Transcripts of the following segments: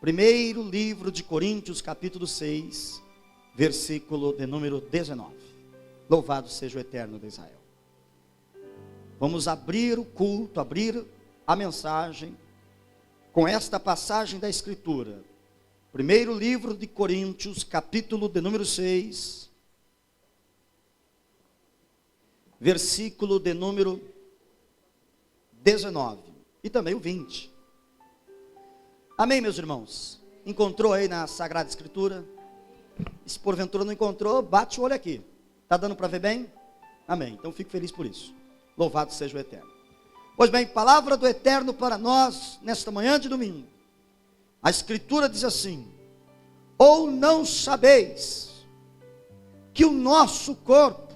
Primeiro livro de Coríntios, capítulo 6, versículo de número 19. Louvado seja o Eterno de Israel. Vamos abrir o culto, abrir a mensagem com esta passagem da Escritura. Primeiro livro de Coríntios, capítulo de número 6, versículo de número 19 e também o 20. Amém, meus irmãos? Encontrou aí na Sagrada Escritura? E se porventura não encontrou, bate o olho aqui. Está dando para ver bem? Amém. Então fico feliz por isso. Louvado seja o Eterno. Pois bem, palavra do Eterno para nós nesta manhã de domingo. A Escritura diz assim: ou não sabeis que o nosso corpo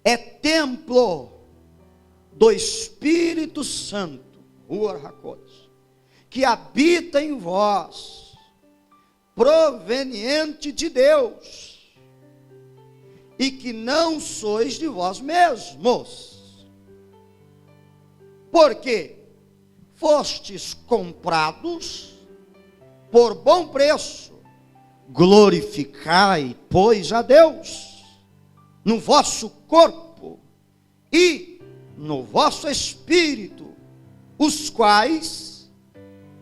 é templo do Espírito Santo, que habita em vós, proveniente de Deus, e que não sois de vós mesmos, porque fostes comprados por bom preço. Glorificai, pois, a Deus no vosso corpo e no vosso espírito, os quais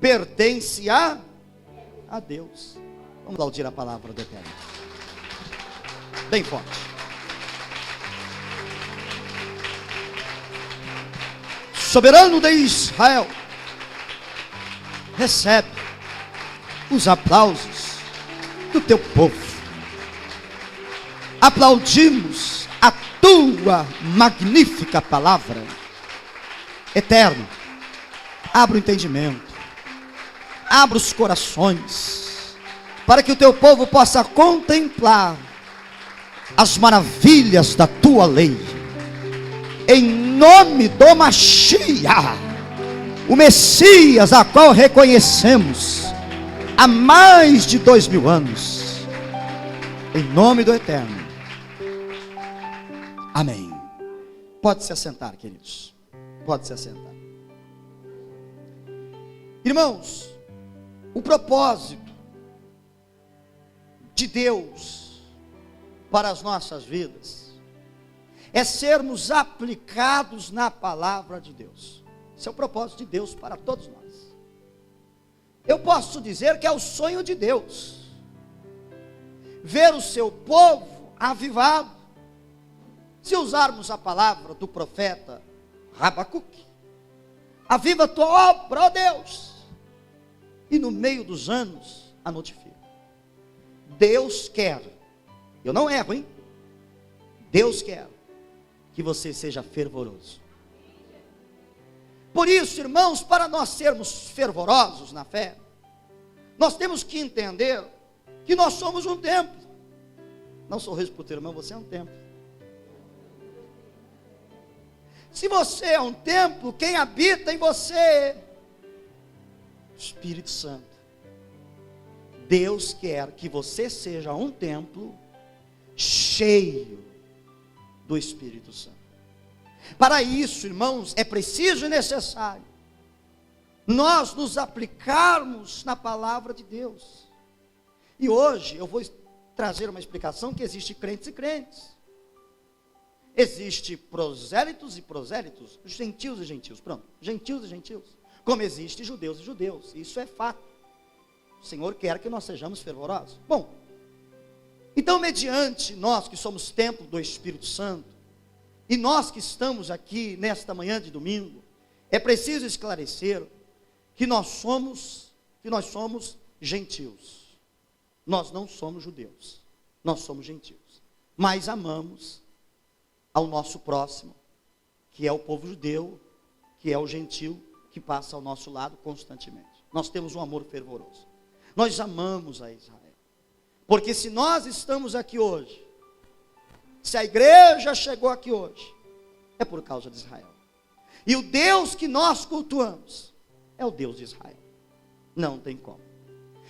pertencem a Deus. Vamos aplaudir a palavra do Eterno bem forte. Soberano de Israel, recebe os aplausos do teu povo. Aplaudimos a tua magnífica palavra. Eterno, abra o entendimento, abra os corações, para que o teu povo possa contemplar as maravilhas da tua lei. Em nome do Mashiach, o Messias, a qual reconhecemos há mais de 2000 anos, em nome do Eterno. Amém. Pode se assentar, queridos. Pode se assentar. Irmãos, o propósito de Deus para as nossas vidas é sermos aplicados na palavra de Deus. Esse é o propósito de Deus para todos nós. Eu posso dizer que é o sonho de Deus ver o seu povo avivado. Se usarmos a palavra do profeta Rabacuque: aviva a tua obra, ó Deus, e no meio dos anos a notifica. Deus quer, eu não erro, hein? Deus quer que você seja fervoroso. Por isso, irmãos, para nós sermos fervorosos na fé, nós temos que entender que nós somos um templo. Não sorriso para o teu irmão, você é um templo. Se você é um templo, quem habita em você é o Espírito Santo. Deus quer que você seja um templo cheio do Espírito Santo. Para isso, irmãos, é preciso e necessário nós nos aplicarmos na palavra de Deus. E hoje eu vou trazer uma explicação que existe crentes e crentes. Existe prosélitos e prosélitos, gentios e gentios, pronto, gentios e gentios, como existe judeus e judeus, isso é fato. O Senhor quer que nós sejamos fervorosos. Bom, então mediante nós que somos templo do Espírito Santo, e nós que estamos aqui nesta manhã de domingo, é preciso esclarecer que nós somos gentios. Nós não somos judeus, nós somos gentios, mas amamos ao nosso próximo, que é o povo judeu, que é o gentio, que passa ao nosso lado constantemente. Nós temos um amor fervoroso, nós amamos a Israel, porque se nós estamos aqui hoje, se a igreja chegou aqui hoje, é por causa de Israel, e o Deus que nós cultuamos, é o Deus de Israel, não tem como.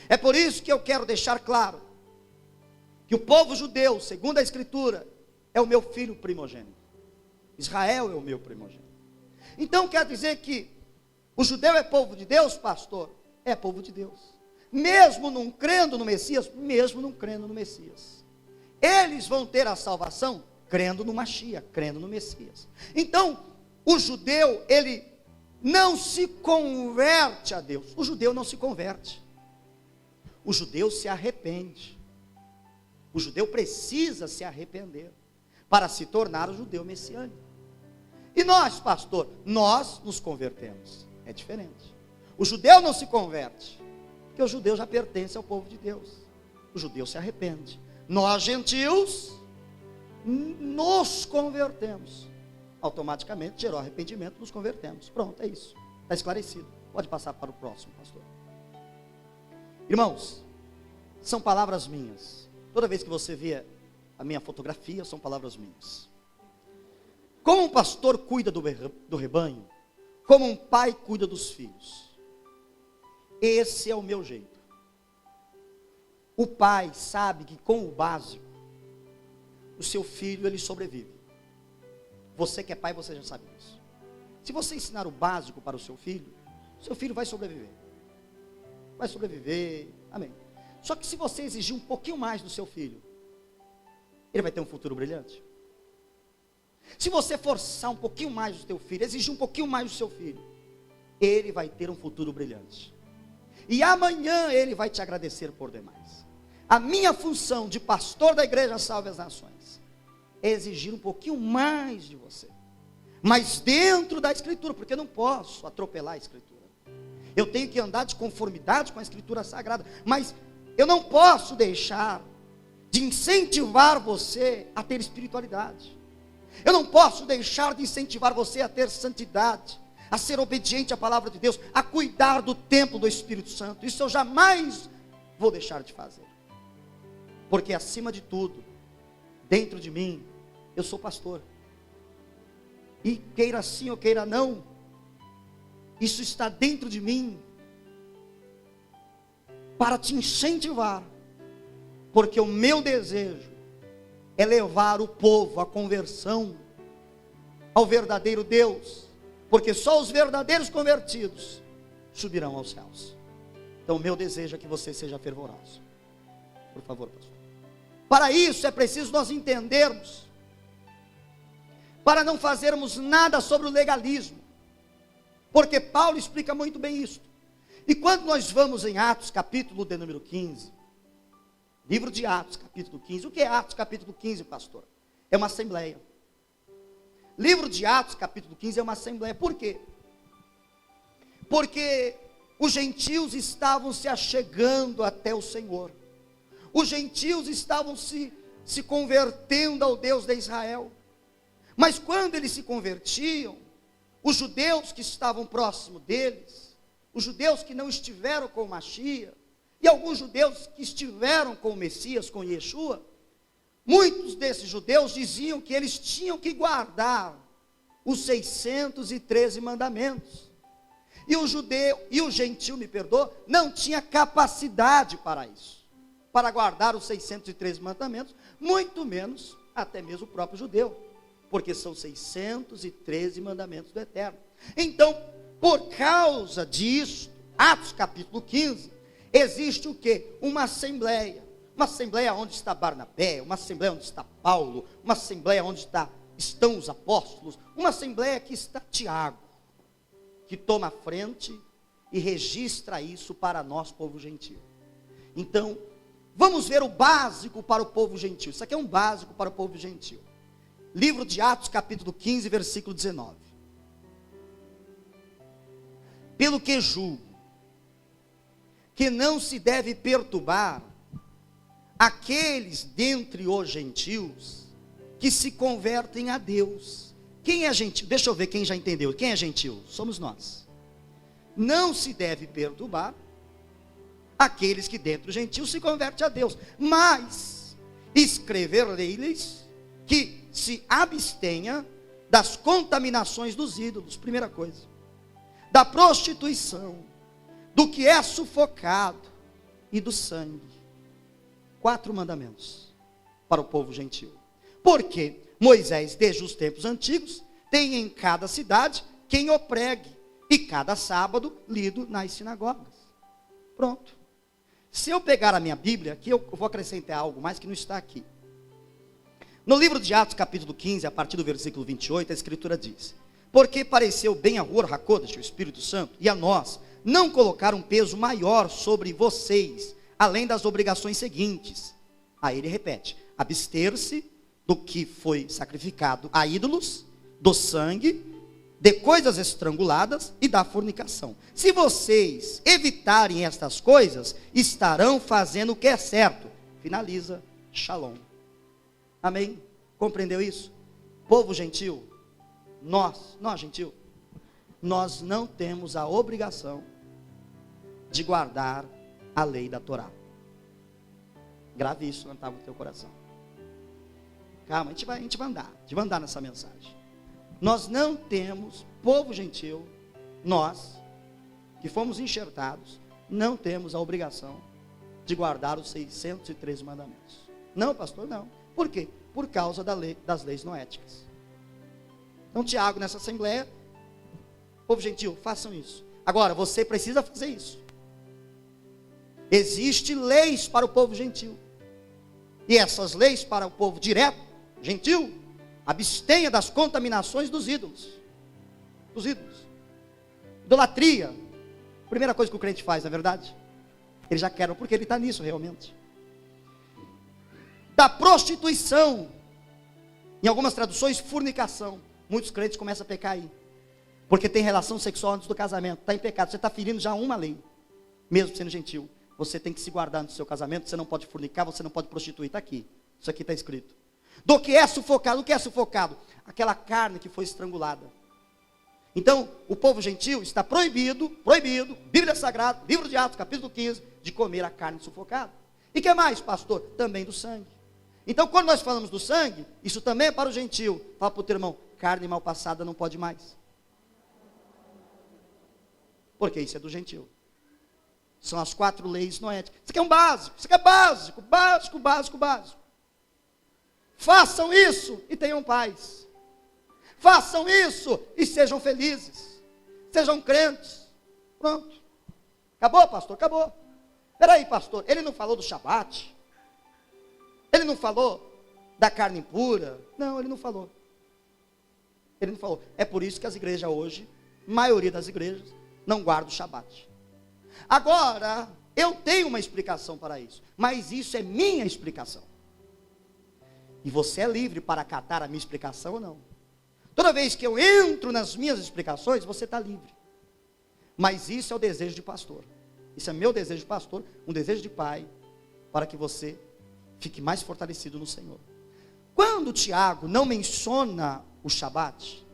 É por isso que eu quero deixar claro, que o povo judeu, segundo a Escritura, é o meu filho primogênito. Israel é o meu primogênito. Então quer dizer que o judeu é povo de Deus, pastor? é povo de Deus. Mesmo não crendo no Messias, mesmo não crendo no Messias. Eles vão ter a salvação crendo no Mashiach, crendo no Messias. Então, o judeu, ele não se converte a Deus. O judeu não se converte. O judeu se arrepende. O judeu precisa se arrepender para se tornar o judeu messiânico. E nós, pastor, nós nos convertemos. É diferente. O judeu não se converte, porque o judeu já pertence ao povo de Deus. O judeu se arrepende. Nós, gentios, nos convertemos. Automaticamente gerou arrependimento, nos convertemos. Pronto, é isso. Está esclarecido. Pode passar para o próximo, pastor. Irmãos, são palavras minhas. Toda vez que você vê a minha fotografia, são palavras minhas. Como um pastor cuida do rebanho, como um pai cuida dos filhos. Esse é o meu jeito. O pai sabe que com o básico, o seu filho, ele sobrevive. Você que é pai, você já sabe disso. Se você ensinar o básico para o seu filho vai sobreviver. Vai sobreviver, amém. Só que se você exigir um pouquinho mais do seu filho, ele vai ter um futuro brilhante. Se você forçar um pouquinho mais do seu filho, exigir um pouquinho mais do seu filho, ele vai ter um futuro brilhante. E amanhã ele vai te agradecer por demais. A minha função de pastor da Igreja Salve as Nações é exigir um pouquinho mais de você, mas dentro da Escritura, porque eu não posso atropelar a Escritura. Eu tenho que andar de conformidade com a Escritura Sagrada, mas eu não posso deixar de incentivar você a ter espiritualidade. Eu não posso deixar de incentivar você a ter santidade, a ser obediente à palavra de Deus, a cuidar do templo do Espírito Santo. Isso eu jamais vou deixar de fazer. Porque acima de tudo, dentro de mim, eu sou pastor. E queira sim ou queira não, isso está dentro de mim para te incentivar. Porque o meu desejo é levar o povo à conversão ao verdadeiro Deus. Porque só os verdadeiros convertidos subirão aos céus. Então o meu desejo é que você seja fervoroso. Por favor, pastor. Para isso é preciso nós entendermos, para não fazermos nada sobre o legalismo, porque Paulo explica muito bem isso. E quando nós vamos em Atos, capítulo de número 15, livro de Atos, capítulo 15, o que é Atos, capítulo 15, pastor? É uma assembleia. Livro de Atos, capítulo 15, é uma assembleia. Por quê? Porque os gentios estavam se achegando até o Senhor. Os gentios estavam se convertendo ao Deus de Israel. Mas quando eles se convertiam, os judeus que estavam próximo deles, os judeus que não estiveram com o Mashiach, e alguns judeus que estiveram com o Messias, com Yeshua, muitos desses judeus diziam que eles tinham que guardar os 613 mandamentos. E o judeu, e o gentil, me perdoa, não tinha capacidade para isso, para guardar os 613 mandamentos, muito menos até mesmo o próprio judeu, porque são 613 mandamentos do Eterno. Então, por causa disso, Atos capítulo 15, existe o quê? Uma assembleia onde está Barnabé, uma assembleia onde está Paulo, uma assembleia onde estão os apóstolos, uma assembleia que está Tiago, que toma a frente e registra isso para nós, povo gentil. Então, vamos ver o básico para o povo gentil. Isso aqui é um básico para o povo gentil. Livro de Atos, capítulo 15, versículo 19. Pelo que julgo que não se deve perturbar aqueles dentre os gentios que se convertem a Deus. Quem é gentil? Deixa eu ver quem já entendeu. Quem é gentil? Somos nós. Não se deve perturbar aqueles que dentre os gentios se convertem a Deus, mas escrever-lhes que se abstenha das contaminações dos ídolos, primeira coisa, da prostituição, do que é sufocado e do sangue. 4 mandamentos para o povo gentil. Porque Moisés, desde os tempos antigos, tem em cada cidade quem o pregue, e cada sábado lido nas sinagogas. Pronto. Se eu pegar a minha Bíblia, aqui eu vou acrescentar algo mais que não está aqui. No livro de Atos, capítulo 15, a partir do versículo 28, a Escritura diz: porque pareceu bem a Ruach HaKodesh, o Espírito Santo, e a nós, não colocar um peso maior sobre vocês, além das obrigações seguintes. Aí ele repete: abster-se do que foi sacrificado a ídolos, do sangue, de coisas estranguladas e da fornicação. Se vocês evitarem estas coisas, estarão fazendo o que é certo. Finaliza, Shalom. Amém? Compreendeu isso? Povo gentil, nós gentil, nós não temos a obrigação de guardar a lei da Torá. Grave isso na tábua do teu coração. Calma, a gente vai andar nessa mensagem. Nós não temos, povo gentil, nós, que fomos enxertados, não temos a obrigação de guardar os 613 mandamentos. Não, pastor, não. Por quê? Por causa das leis noéticas. Então, Tiago, nessa assembleia, povo gentil, façam isso. Agora, você precisa fazer isso. Existem leis para o povo gentil. E essas leis para o povo direto, gentil, abstenha das contaminações dos ídolos. Dos ídolos. Idolatria. Primeira coisa que o crente faz, não é verdade? Ele já quer, porque ele está nisso realmente. Da prostituição. Em algumas traduções, fornicação. Muitos crentes começam a pecar aí. Porque tem relação sexual antes do casamento. Está em pecado. Você está ferindo já uma lei. Mesmo sendo gentil. Você tem que se guardar no seu casamento. Você não pode fornicar, você não pode prostituir. Está aqui. Isso aqui está escrito. Do que é sufocado. O que é sufocado? Aquela carne que foi estrangulada. Então, o povo gentil está proibido, Bíblia Sagrada, livro de Atos, capítulo 15, de comer a carne sufocada. E que mais, pastor? Também do sangue. Então, quando nós falamos do sangue, isso também é para o gentil. Fala para o teu irmão, carne mal passada não pode mais. Porque isso é do gentil. São as 4 leis noéticas. Isso aqui é um básico, isso aqui é básico. Façam isso e tenham paz. Façam isso e sejam felizes. Sejam crentes. Pronto. Acabou, pastor? Acabou. Espera aí, pastor. Ele não falou do Shabat? Ele não falou da carne impura? Não, ele não falou. Ele não falou. É por isso que as igrejas hoje, maioria das igrejas, não guardam o Shabat. Agora, eu tenho uma explicação para isso. Mas isso é minha explicação. E você é livre para acatar a minha explicação ou não. Toda vez que eu entro nas minhas explicações, você está livre. Mas isso é o desejo de pastor. Isso é meu desejo de pastor, um desejo de pai, para que você fique mais fortalecido no Senhor. Quando Tiago não menciona o Shabat,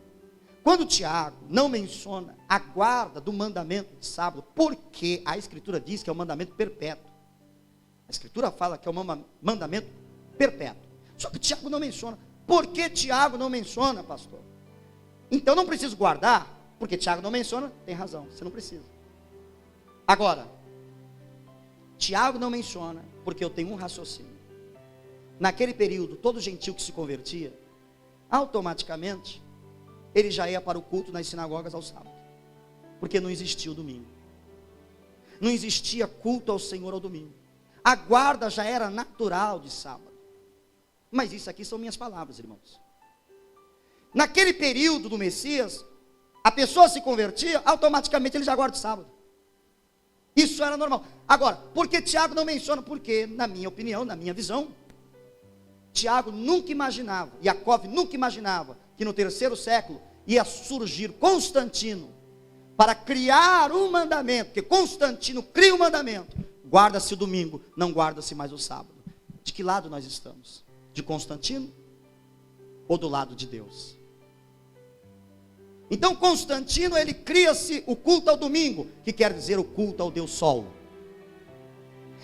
quando Tiago não menciona a guarda do mandamento de sábado, porque a Escritura diz que é um mandamento perpétuo. A Escritura fala que é um mandamento perpétuo. Só que Tiago não menciona. Por que Tiago não menciona, pastor? Então não preciso guardar, porque Tiago não menciona, tem razão, você não precisa. Agora, Tiago não menciona, porque eu tenho um raciocínio. Naquele período, todo gentil que se convertia, automaticamente, ele já ia para o culto nas sinagogas ao sábado. Porque não existia o domingo. Não existia culto ao Senhor ao domingo. A guarda já era natural de sábado. Mas isso aqui são minhas palavras, irmãos. Naquele período do Messias, a pessoa se convertia, automaticamente ele já guarda o sábado. Isso era normal. Agora, por que Tiago não menciona? Porque, na minha opinião, na minha visão, Tiago nunca imaginava, Jacob nunca imaginava, que no 3º século ia surgir Constantino, para criar um mandamento, porque Constantino cria um mandamento, guarda-se o domingo, não guarda-se mais o sábado. De que lado nós estamos? De Constantino? Ou do lado de Deus? Então Constantino, ele cria-se o culto ao domingo, que quer dizer o culto ao Deus Sol.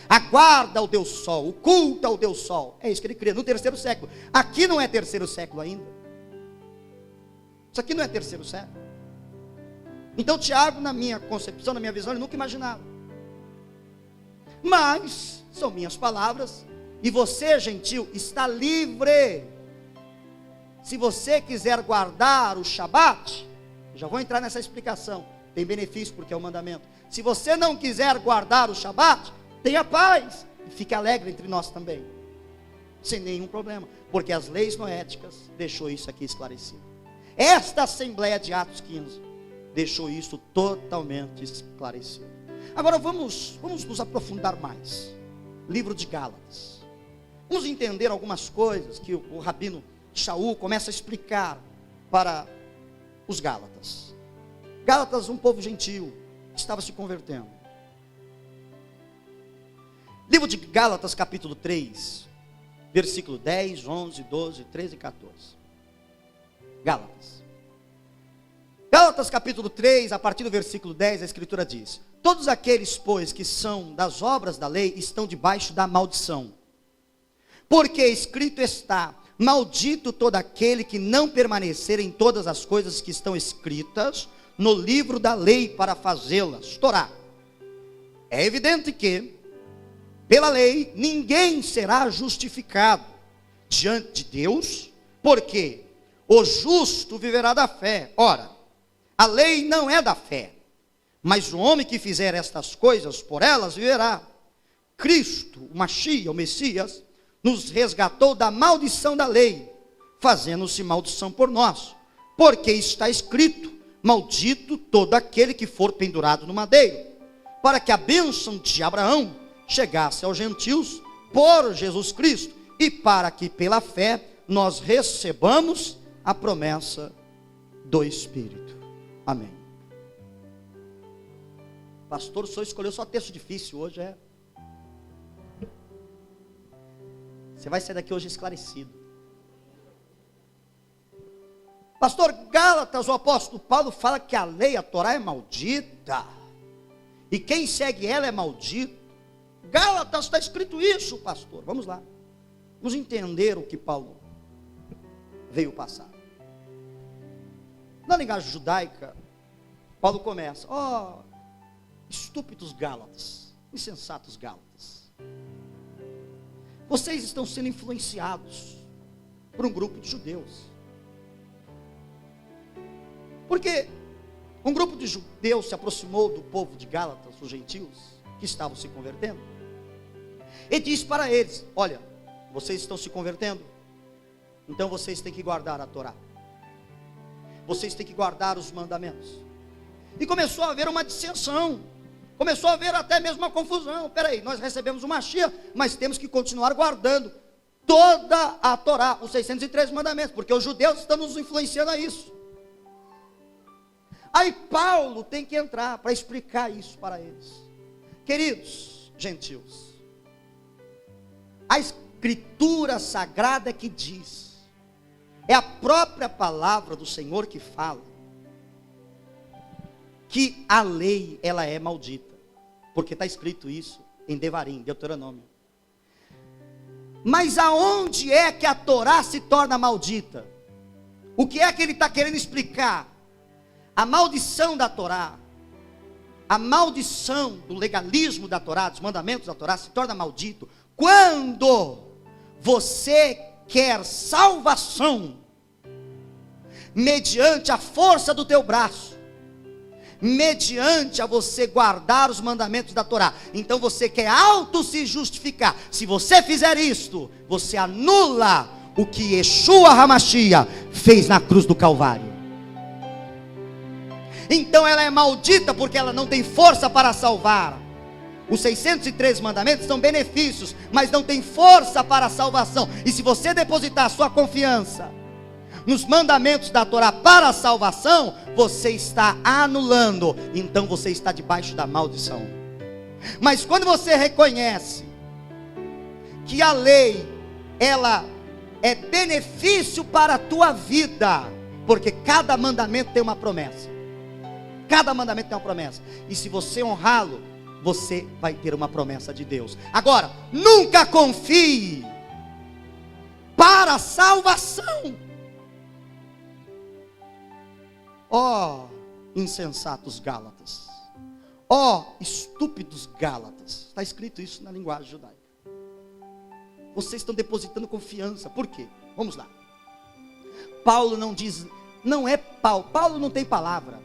A guarda ao Deus Sol, o culto ao Deus Sol. É isso que ele cria no 3º século. Aqui não é 3º século ainda. Isso aqui não é 3º século. Então Tiago, na minha concepção, na minha visão, ele nunca imaginava. Mas, são minhas palavras, e você, gentil, está livre. Se você quiser guardar o Shabat, já vou entrar nessa explicação, tem benefício porque é um mandamento. Se você não quiser guardar o Shabat, tenha paz. E fique alegre entre nós também. Sem nenhum problema. Porque as leis noéticas deixou isso aqui esclarecido. Esta Assembleia de Atos 15 deixou isso totalmente esclarecido. Agora vamos nos aprofundar mais. Livro de Gálatas. Vamos entender algumas coisas que o rabino Shaul começa a explicar para os Gálatas. Gálatas, um povo gentil, que estava se convertendo. Livro de Gálatas, capítulo 3, versículo 10, 11, 12, 13 e 14. Gálatas. Gálatas, capítulo 3, a partir do versículo 10, a Escritura diz: todos aqueles, pois, que são das obras da lei, estão debaixo da maldição. Porque escrito está: maldito todo aquele que não permanecer em todas as coisas que estão escritas no livro da lei para fazê-las. Torá. É evidente que, pela lei, ninguém será justificado diante de Deus, porque o justo viverá da fé. Ora, a lei não é da fé, mas o homem que fizer estas coisas, por elas viverá. Cristo, o Machia, o Messias, nos resgatou da maldição da lei, fazendo-se maldição por nós, porque está escrito: maldito todo aquele que for pendurado no madeiro, para que a bênção de Abraão chegasse aos gentios por Jesus Cristo, e para que pela fé nós recebamos a promessa do Espírito. Amém. Pastor, o senhor escolheu só texto difícil hoje, é? Você vai sair daqui hoje esclarecido. Pastor, Gálatas, o apóstolo Paulo fala que a lei, a Torá é maldita, e quem segue ela é maldito. Gálatas está escrito isso, pastor. Vamos lá, vamos entender o que Paulo veio passar. Na linguagem judaica, Paulo começa: estúpidos Gálatas, insensatos Gálatas, vocês estão sendo influenciados por um grupo de judeus. Porque um grupo de judeus se aproximou do povo de Gálatas, os gentios, que estavam se convertendo, e disse para eles: olha, vocês estão se convertendo, então vocês têm que guardar a Torá, vocês têm que guardar os mandamentos. E começou a haver uma dissensão, começou a haver até mesmo uma confusão. Peraí, nós recebemos o Machia, mas temos que continuar guardando toda a Torá, os 603 mandamentos, porque os judeus estão nos influenciando a isso. Aí Paulo tem que entrar para explicar isso para eles. Queridos gentios, a Escritura Sagrada que diz, é a própria palavra do Senhor que fala, que a lei, ela é maldita, porque está escrito isso em Devarim, Deuteronômio. Mas aonde é que a Torá se torna maldita? O que é que ele está querendo explicar? A maldição da Torá, a maldição do legalismo da Torá, dos mandamentos da Torá, se torna maldito quando você quer salvação mediante a força do teu braço, mediante a você guardar os mandamentos da Torá. Então você quer auto se justificar. Se você fizer isto, você anula o que Yeshua HaMashiach fez na cruz do Calvário. Então ela é maldita porque ela não tem força para salvar. Os 603 mandamentos são benefícios, mas não tem força para a salvação. E se você depositar a sua confiança nos mandamentos da Torá para a salvação, você está anulando, então você está debaixo da maldição. Mas quando você reconhece que a lei, ela é benefício para a tua vida, porque cada mandamento tem uma promessa. Cada mandamento tem uma promessa. E se você honrá-lo, você vai ter uma promessa de Deus. Agora, nunca confie para a salvação. Insensatos Gálatas, estúpidos Gálatas. Está escrito isso na linguagem judaica. Vocês estão depositando confiança. Por quê? Vamos lá. Paulo não diz, não é Paulo. Paulo não tem palavra.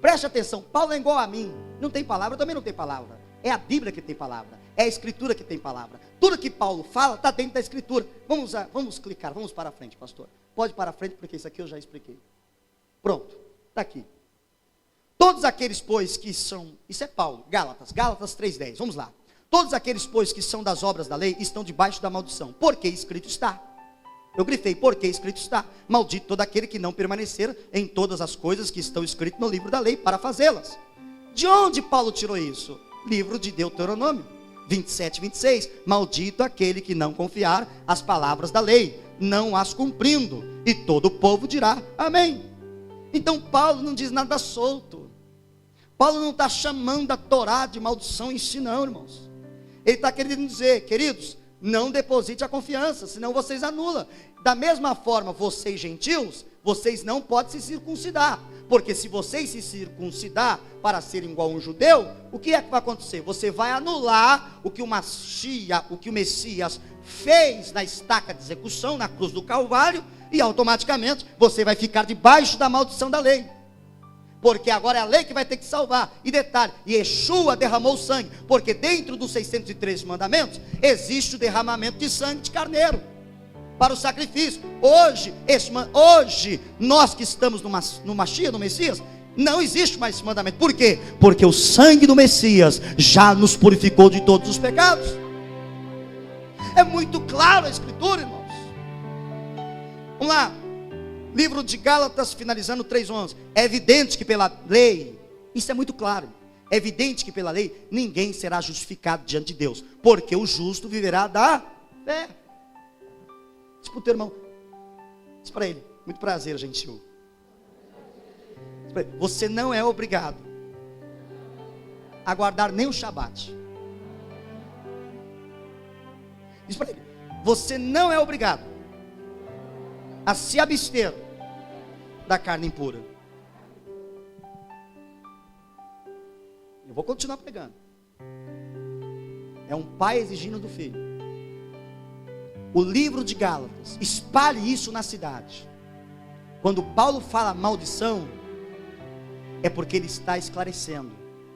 Preste atenção, Paulo é igual a mim. Não tem palavra, eu também não tenho palavra. É a Bíblia que tem palavra. É a Escritura que tem palavra. Tudo que Paulo fala está dentro da Escritura. Vamos clicar, vamos para frente, pastor. Pode para frente, porque isso aqui eu já expliquei. Pronto, está aqui. Todos aqueles, pois, que são... Isso é Paulo, Gálatas 3:10, vamos lá. Todos aqueles, pois, que são das obras da lei, estão debaixo da maldição. Porque escrito está. Eu grifei, porque escrito está. Maldito todo aquele que não permanecer em todas as coisas que estão escritas no livro da lei para fazê-las. De onde Paulo tirou isso? Livro de Deuteronômio 27:26. Maldito aquele que não confiar as palavras da lei, não as cumprindo. E todo o povo dirá amém. Então Paulo não diz nada solto. Paulo não está chamando a Torá de maldição em si não, irmãos. Ele está querendo dizer, queridos, não deposite a confiança, senão vocês anulam. Da mesma forma, vocês gentios, vocês não podem se circuncidar. Porque se vocês se circuncidar para serem igual a um judeu, o que é que vai acontecer? Você vai anular o que o Messias fez na estaca de execução, na cruz do Calvário, e automaticamente você vai ficar debaixo da maldição da lei. Porque agora é a lei que vai ter que salvar. E detalhe, Yeshua derramou sangue, porque dentro dos 613 mandamentos, existe o derramamento de sangue de carneiro, para o sacrifício. Hoje, nós que estamos no Mashiach, no Messias, não existe mais esse mandamento. Por quê? Porque o sangue do Messias já nos purificou de todos os pecados. É muito claro a Escritura, irmãos. Vamos lá, livro de Gálatas, finalizando 3:11. É evidente que pela lei, isso é muito claro, é evidente que pela lei ninguém será justificado diante de Deus, porque o justo viverá da fé. Diz para o teu irmão, diz para ele, muito prazer, gentil. Você não é obrigado a guardar nem o Shabat. Diz para ele, você não é obrigado a se abster da carne impura. Eu vou continuar pregando. É um pai exigindo do filho. O livro de Gálatas, espalhe isso na cidade. Quando Paulo fala maldição, é porque ele está esclarecendo.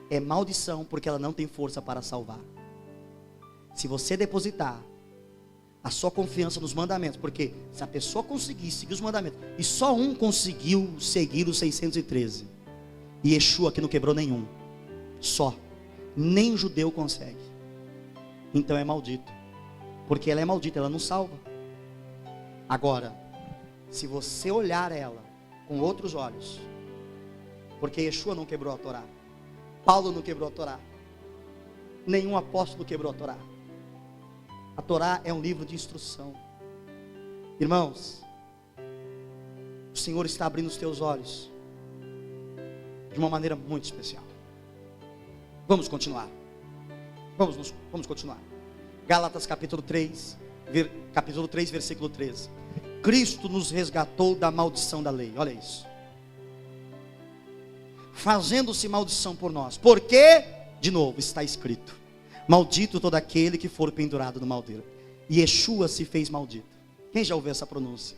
É maldição porque ela não tem força para salvar. Se você depositar a sua confiança nos mandamentos, porque se a pessoa conseguir seguir os mandamentos, e só um conseguiu seguir os 613, e Yeshua que não quebrou nenhum, só, nem judeu consegue, então é maldito, porque ela é maldita, ela não salva. Agora, se você olhar ela com outros olhos, porque Yeshua não quebrou a Torá, Paulo não quebrou a Torá, nenhum apóstolo quebrou a Torá. A Torá é um livro de instrução. Irmãos, o Senhor está abrindo os teus olhos de uma maneira muito especial. Vamos continuar. Vamos continuar. Gálatas capítulo 3, versículo 13. Cristo nos resgatou da maldição da lei. Olha isso. Fazendo-se maldição por nós. Porque, de novo, está escrito: maldito todo aquele que for pendurado no madeiro. E Yeshua se fez maldito. Quem já ouviu essa pronúncia?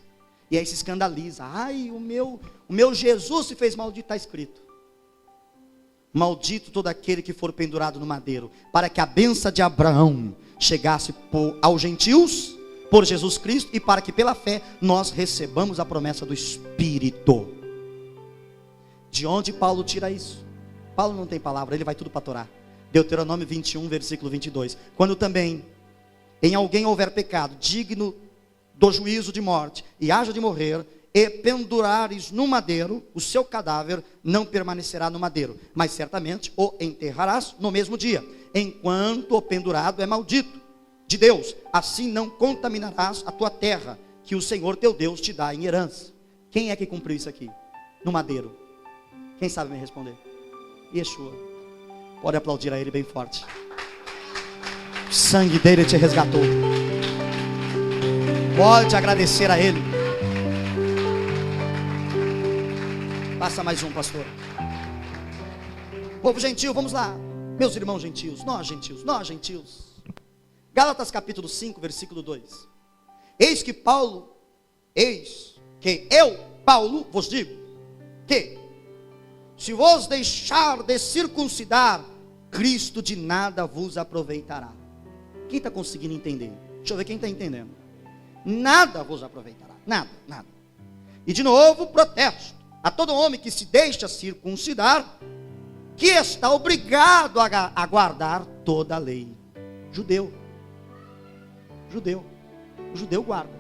E aí se escandaliza. Ai, o meu Jesus se fez maldito. Está escrito: maldito todo aquele que for pendurado no madeiro, para que a bênção de Abraão chegasse aos gentios por Jesus Cristo, e para que pela fé nós recebamos a promessa do Espírito. De onde Paulo tira isso? Paulo não tem palavra, ele vai tudo para a Torá. Deuteronômio 21, versículo 22. Quando também em alguém houver pecado digno do juízo de morte, e haja de morrer, e pendurares no madeiro, o seu cadáver não permanecerá no madeiro, mas certamente o enterrarás no mesmo dia, enquanto o pendurado é maldito de Deus. Assim não contaminarás a tua terra, que o Senhor teu Deus te dá em herança. Quem é que cumpriu isso aqui? No madeiro. Quem sabe me responder? Yeshua. Pode aplaudir a ele bem forte. O sangue dele te resgatou. Pode agradecer a ele. Passa mais um, pastor. Povo gentil, vamos lá. Meus irmãos gentios, nós gentios. Gálatas capítulo 5, versículo 2. Eis que eu, Paulo, vos digo que se vos deixar de circuncidar, Cristo de nada vos aproveitará. Quem está conseguindo entender? Deixa eu ver quem está entendendo. Nada vos aproveitará, nada, nada. E de novo, protesto a todo homem que se deixa circuncidar, que está obrigado a guardar toda a lei. Judeu, o judeu guarda.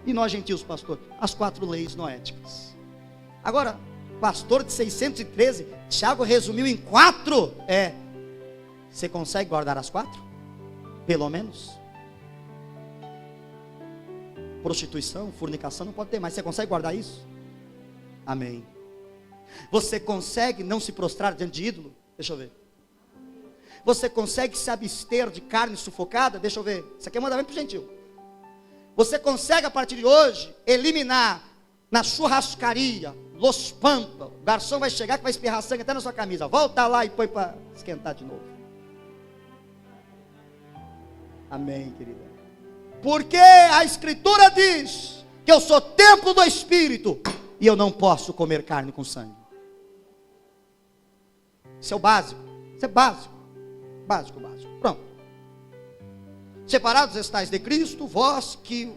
E nós gentios, pastor, as 4 leis noéticas. Agora, pastor de 613, Tiago resumiu em 4. Você consegue guardar as 4? Pelo menos. Prostituição, fornicação não pode ter mais. Você consegue guardar isso? Amém. Você consegue não se prostrar diante de ídolo? Deixa eu ver. Você consegue se abster de carne sufocada? Deixa eu ver. Isso aqui é mandamento para o gentil. Você consegue a partir de hoje eliminar na churrascaria, Los Pampa, o garçom vai chegar que vai espirrar sangue até na sua camisa. Volta lá e põe para esquentar de novo. Amém, querida. Porque a Escritura diz que eu sou templo do Espírito e eu não posso comer carne com sangue. Isso é o básico. Isso é básico. Básico. Pronto. Separados estáis de Cristo, vós que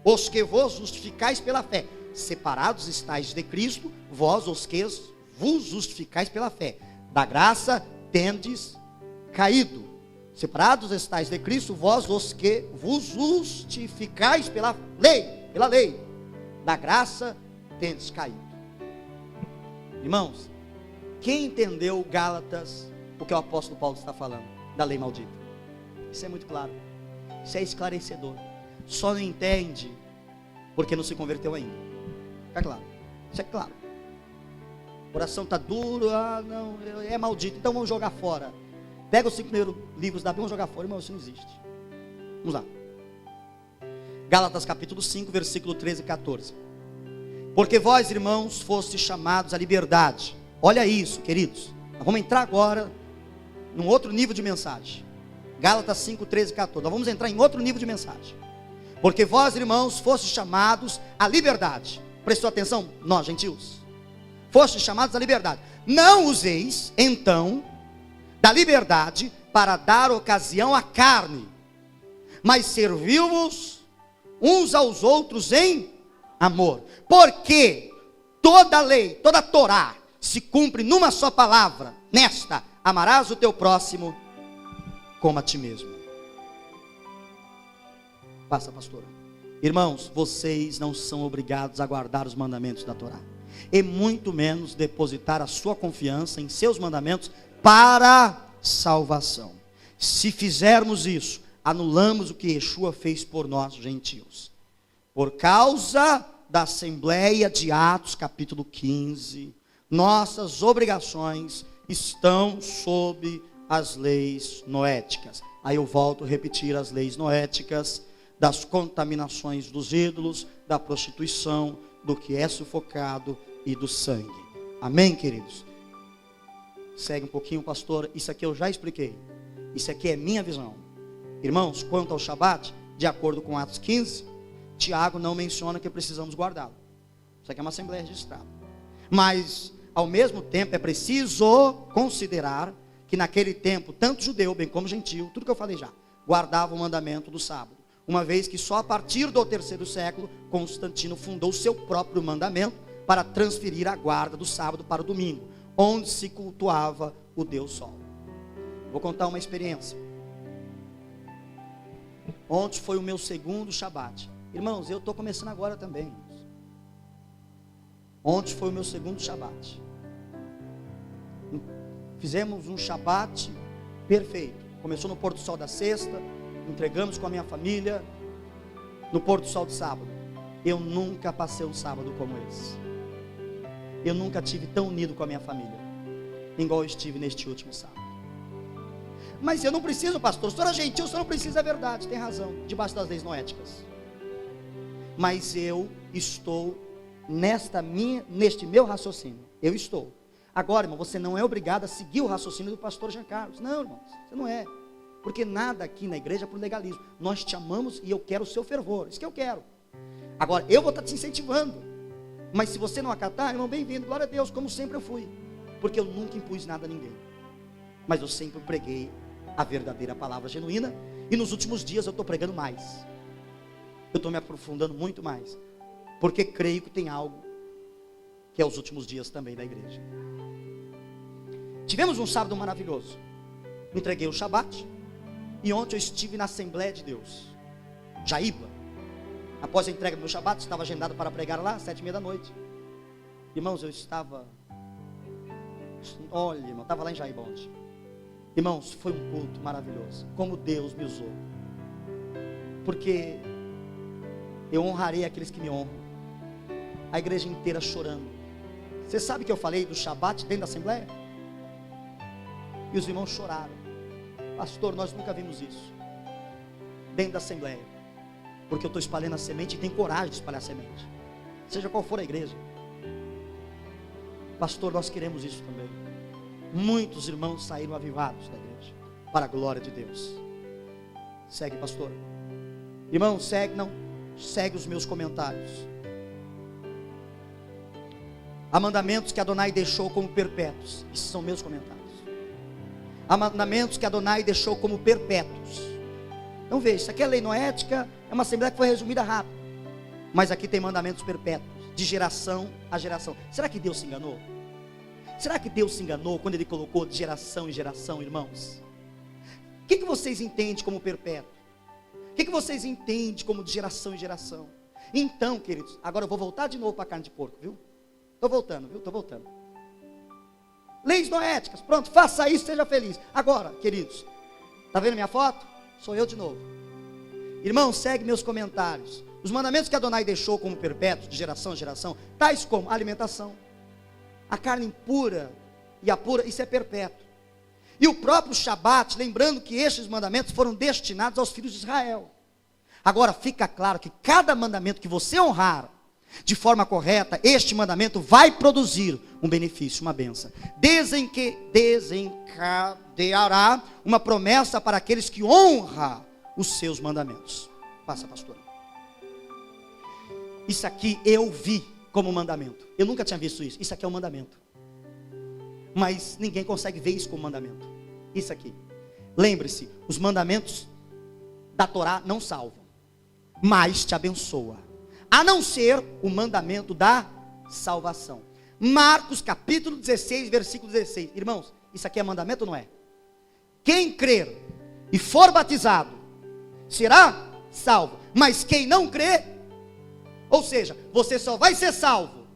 os que vos justificais pela fé. Separados estáis de Cristo, vós os que vos justificais pela fé. Da graça tendes caído. Separados estáis de Cristo, vós os que vos justificais pela lei. Da graça tendes caído. Irmãos, quem entendeu Gálatas, o que o apóstolo Paulo está falando, da lei maldita? Isso é muito claro, isso é esclarecedor. Só não entende porque não se converteu ainda. Fica claro, isso é claro. O coração está duro, não, é maldito, então vamos jogar fora. Pega os 5 primeiros livros da Bíblia, vamos jogar fora, irmão, isso não existe. Vamos lá. Gálatas capítulo 5, versículo 13 e 14. Porque vós, irmãos, fostes chamados à liberdade. Olha isso, queridos. Nós vamos entrar agora num outro nível de mensagem. Gálatas 5, 13 e 14. Nós vamos entrar em outro nível de mensagem. Porque vós, irmãos, fostes chamados à liberdade. Prestou atenção? Nós, gentios. Fostes chamados à liberdade. Não useis, então, da liberdade para dar ocasião à carne, mas serviu-vos uns aos outros em amor. Porque toda a lei, toda a Torá se cumpre numa só palavra, nesta: amarás o teu próximo como a ti mesmo. Passa, pastora. Irmãos, vocês não são obrigados a guardar os mandamentos da Torá, e muito menos depositar a sua confiança em seus mandamentos para salvação. Se fizermos isso, anulamos o que Yeshua fez por nós, gentios. Por causa da Assembleia de Atos, capítulo 15, nossas obrigações estão sob as leis noéticas. Aí eu volto a repetir as leis noéticas, das contaminações dos ídolos, da prostituição, do que é sufocado e do sangue. Amém, queridos? Segue um pouquinho, pastor. Isso aqui eu já expliquei. Isso aqui é minha visão. Irmãos, quanto ao Shabat, de acordo com Atos 15, Tiago não menciona que precisamos guardá-lo. Isso aqui é uma assembleia registrada. Mas, ao mesmo tempo, é preciso considerar que naquele tempo, tanto judeu, bem como gentil, tudo que eu falei já, guardava o mandamento do sábado. Uma vez que só a partir do 3º século, Constantino fundou seu próprio mandamento para transferir a guarda do sábado para o domingo, onde se cultuava o Deus Sol. Vou contar uma experiência. Ontem foi o meu segundo Shabat. Irmãos, eu estou começando agora também. Ontem foi o meu segundo Shabat. Fizemos um Shabat perfeito. Começou no pôr do sol da sexta, entregamos com a minha família no pôr do sol de sábado. Eu nunca passei um sábado como esse. Eu nunca estive tão unido com a minha família, igual eu estive neste último sábado. Mas eu não preciso, pastor, o senhor é gentil, o senhor não precisa, é verdade, tem razão, debaixo das leis noéticas. Mas eu estou neste meu raciocínio, eu estou. Agora, irmão, você não é obrigado a seguir o raciocínio do pastor Jean Carlos. Não, irmãos, você não é. Porque nada aqui na igreja é por legalismo. Nós te amamos e eu quero o seu fervor, isso que eu quero. Agora, eu vou estar te incentivando. Mas se você não acatar, irmão, bem-vindo, glória a Deus, como sempre eu fui. Porque eu nunca impus nada a ninguém. Mas eu sempre preguei a verdadeira palavra genuína. E nos últimos dias eu estou pregando mais. Eu estou me aprofundando muito mais. Porque creio que tem algo que é os últimos dias também da igreja. Tivemos um sábado maravilhoso. Entreguei o Shabat. E ontem eu estive na Assembleia de Deus, Jaíba. Após a entrega do meu Shabat, estava agendado para pregar lá às 7h30. Irmãos, eu estava... Olha, irmão, estava lá em Jaíba ontem. Irmãos, foi um culto maravilhoso. Como Deus me usou. Porque eu honrarei aqueles que me honram. A igreja inteira chorando. Você sabe que eu falei do Shabat dentro da Assembleia? E os irmãos choraram. Pastor, nós nunca vimos isso dentro da Assembleia. Porque eu estou espalhando a semente e tenho coragem de espalhar a semente. Seja qual for a igreja. Pastor, nós queremos isso também. Muitos irmãos saíram avivados da igreja, para a glória de Deus. Segue, pastor. Irmão, segue os meus comentários. Há mandamentos que Adonai deixou como perpétuos. Esses são meus comentários. Há mandamentos que Adonai deixou como perpétuos. Então veja, isso aqui é lei noética, é uma assembleia que foi resumida rápido. Mas aqui tem mandamentos perpétuos, de geração a geração. Será que Deus se enganou? Será que Deus se enganou quando Ele colocou de geração em geração, irmãos? O que vocês entendem como perpétuo? O que vocês entendem como de geração em geração? Então, queridos, agora eu vou voltar de novo para a carne de porco, viu? Estou voltando, viu? Estou voltando. Leis noéticas, pronto, faça isso, seja feliz. Agora, queridos, está vendo minha foto? Sou eu de novo. Irmão, segue meus comentários. Os mandamentos que Adonai deixou como perpétuos, de geração a geração, tais como a alimentação, a carne impura e a pura, isso é perpétuo. E o próprio Shabat, lembrando que estes mandamentos foram destinados aos filhos de Israel. Agora fica claro que cada mandamento que você honrar de forma correta, este mandamento vai produzir um benefício, uma bênção. Desencadeará uma promessa para aqueles que honram os seus mandamentos. Passa, pastora. Isso aqui eu vi como mandamento. Eu nunca tinha visto isso. Isso aqui é um mandamento. Mas ninguém consegue ver isso como mandamento. Isso aqui. Lembre-se, os mandamentos da Torá não salvam, mas te abençoa. A não ser o mandamento da salvação. Marcos capítulo 16, versículo 16. Irmãos, isso aqui é mandamento ou não é? Quem crer e for batizado será salvo. Mas quem não crer, ou seja, você só vai ser salvo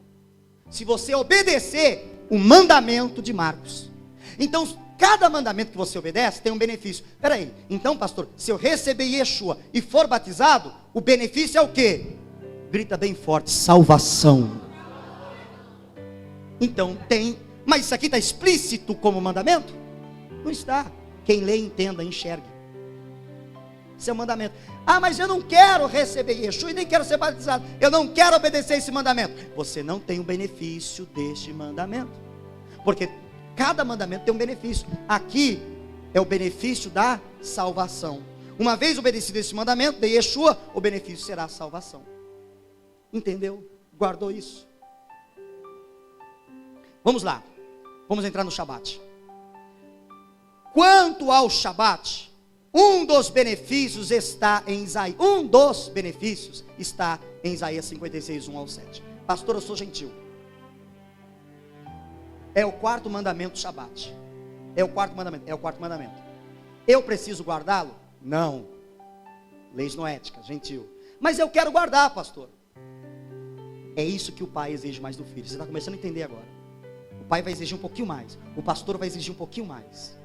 se você obedecer o mandamento de Marcos. Então, cada mandamento que você obedece tem um benefício. Espera aí, então pastor, se eu receber Yeshua e for batizado, o benefício é o quê? Grita bem forte, salvação. Então tem, mas isso aqui está explícito como mandamento? Não está. Quem lê, entenda, enxergue. Isso é um mandamento. Ah, mas eu não quero receber Yeshua e nem quero ser batizado. Eu não quero obedecer esse mandamento. Você não tem o benefício deste mandamento. Porque cada mandamento tem um benefício. Aqui é o benefício da salvação. Uma vez obedecido esse mandamento de Yeshua, o benefício será a salvação. Entendeu? Guardou isso? Vamos lá. Vamos entrar no Shabat. Quanto ao Shabat, um dos benefícios está em Isaías. Um dos benefícios está em Isaías 56, 1 ao 7. Pastor, eu sou gentil. É o quarto mandamento do Shabat. É o quarto mandamento. É o quarto mandamento. Eu preciso guardá-lo? Não. Leis noéticas, gentil. Mas eu quero guardar, pastor. É isso que o pai exige mais do filho. Você está começando a entender agora. O pai vai exigir um pouquinho mais. O pastor vai exigir um pouquinho mais.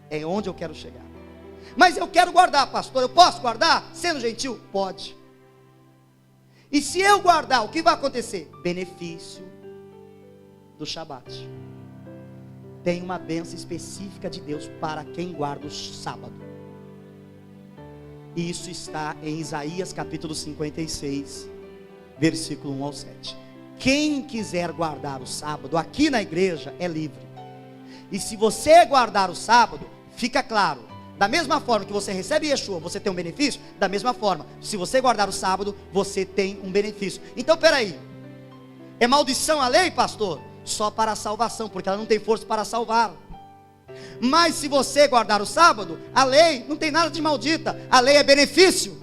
É onde eu quero chegar. Mas eu quero guardar, pastor. Eu posso guardar? Sendo gentil? Pode. E se eu guardar, o que vai acontecer? Benefício do Shabat. Tem uma bênção específica de Deus para quem guarda o sábado. E isso está em Isaías capítulo 56, versículo 1 ao 7. Quem quiser guardar o sábado aqui na igreja é livre. E se você guardar o sábado, fica claro, da mesma forma que você recebe Yeshua, você tem um benefício, da mesma forma, se você guardar o sábado, você tem um benefício. Então peraí, É maldição a lei, pastor? Só para a salvação, porque ela não tem força para salvar. Mas se você guardar o sábado, a lei não tem nada de maldita. A lei é benefício.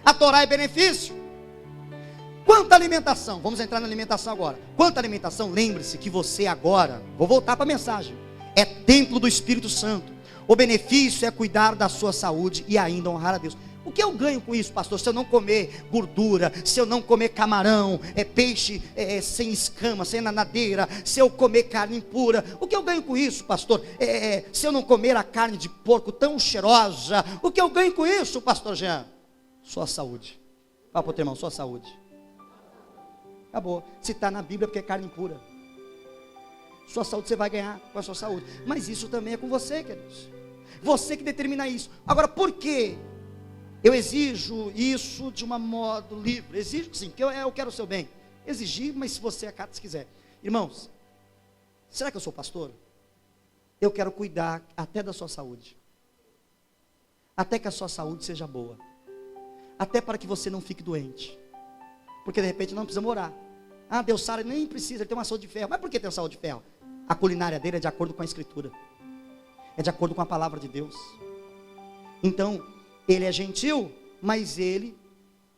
A Torá é benefício. Quanto à alimentação, vamos entrar na alimentação agora. Quanto à alimentação, lembre-se que você agora, vou voltar para a mensagem, é templo do Espírito Santo. O benefício é cuidar da sua saúde e ainda honrar a Deus. O que eu ganho com isso, pastor? Se eu não comer gordura, se eu não comer camarão, peixe sem escama, sem nanadeira, se eu comer carne impura, o que eu ganho com isso, pastor? Se eu não comer a carne de porco tão cheirosa, o que eu ganho com isso, pastor Jean? Sua saúde. Fala para o teu irmão, sua saúde. Acabou. Se está na Bíblia, porque é carne impura. Sua saúde você vai ganhar com a sua saúde. Mas isso também é com você, queridos. Você que determina isso. Agora, por quê? Eu exijo isso de uma modo livre. Exijo sim, porque eu quero o seu bem. Exigir, mas se você acata, se quiser. Irmãos, será que eu sou pastor? Eu quero cuidar até da sua saúde. Até que a sua saúde seja boa. Até para que você não fique doente. Porque de repente não precisa orar. Ah, Deus sara, nem precisa, ele tem uma saúde de ferro. Mas por que tem uma saúde de ferro? A culinária dele é de acordo com a Escritura. É de acordo com a palavra de Deus. Então, ele é gentil, mas ele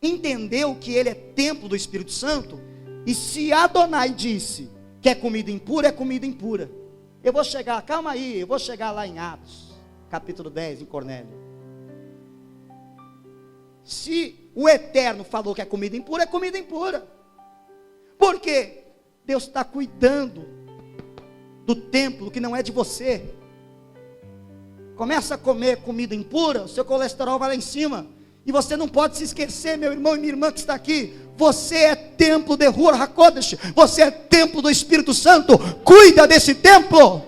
entendeu que ele é templo do Espírito Santo. E se Adonai disse que é comida impura, é comida impura. Eu vou chegar, calma aí, eu vou chegar lá em Atos, capítulo 10, em Cornélio. Se o Eterno falou que é comida impura, é comida impura. Por quê? Deus está cuidando do templo que não é de você. Começa a comer comida impura, o seu colesterol vai lá em cima. E você não pode se esquecer, meu irmão e minha irmã que está aqui. Você é templo de Ruach HaKodesh. Você é templo do Espírito Santo. Cuida desse templo.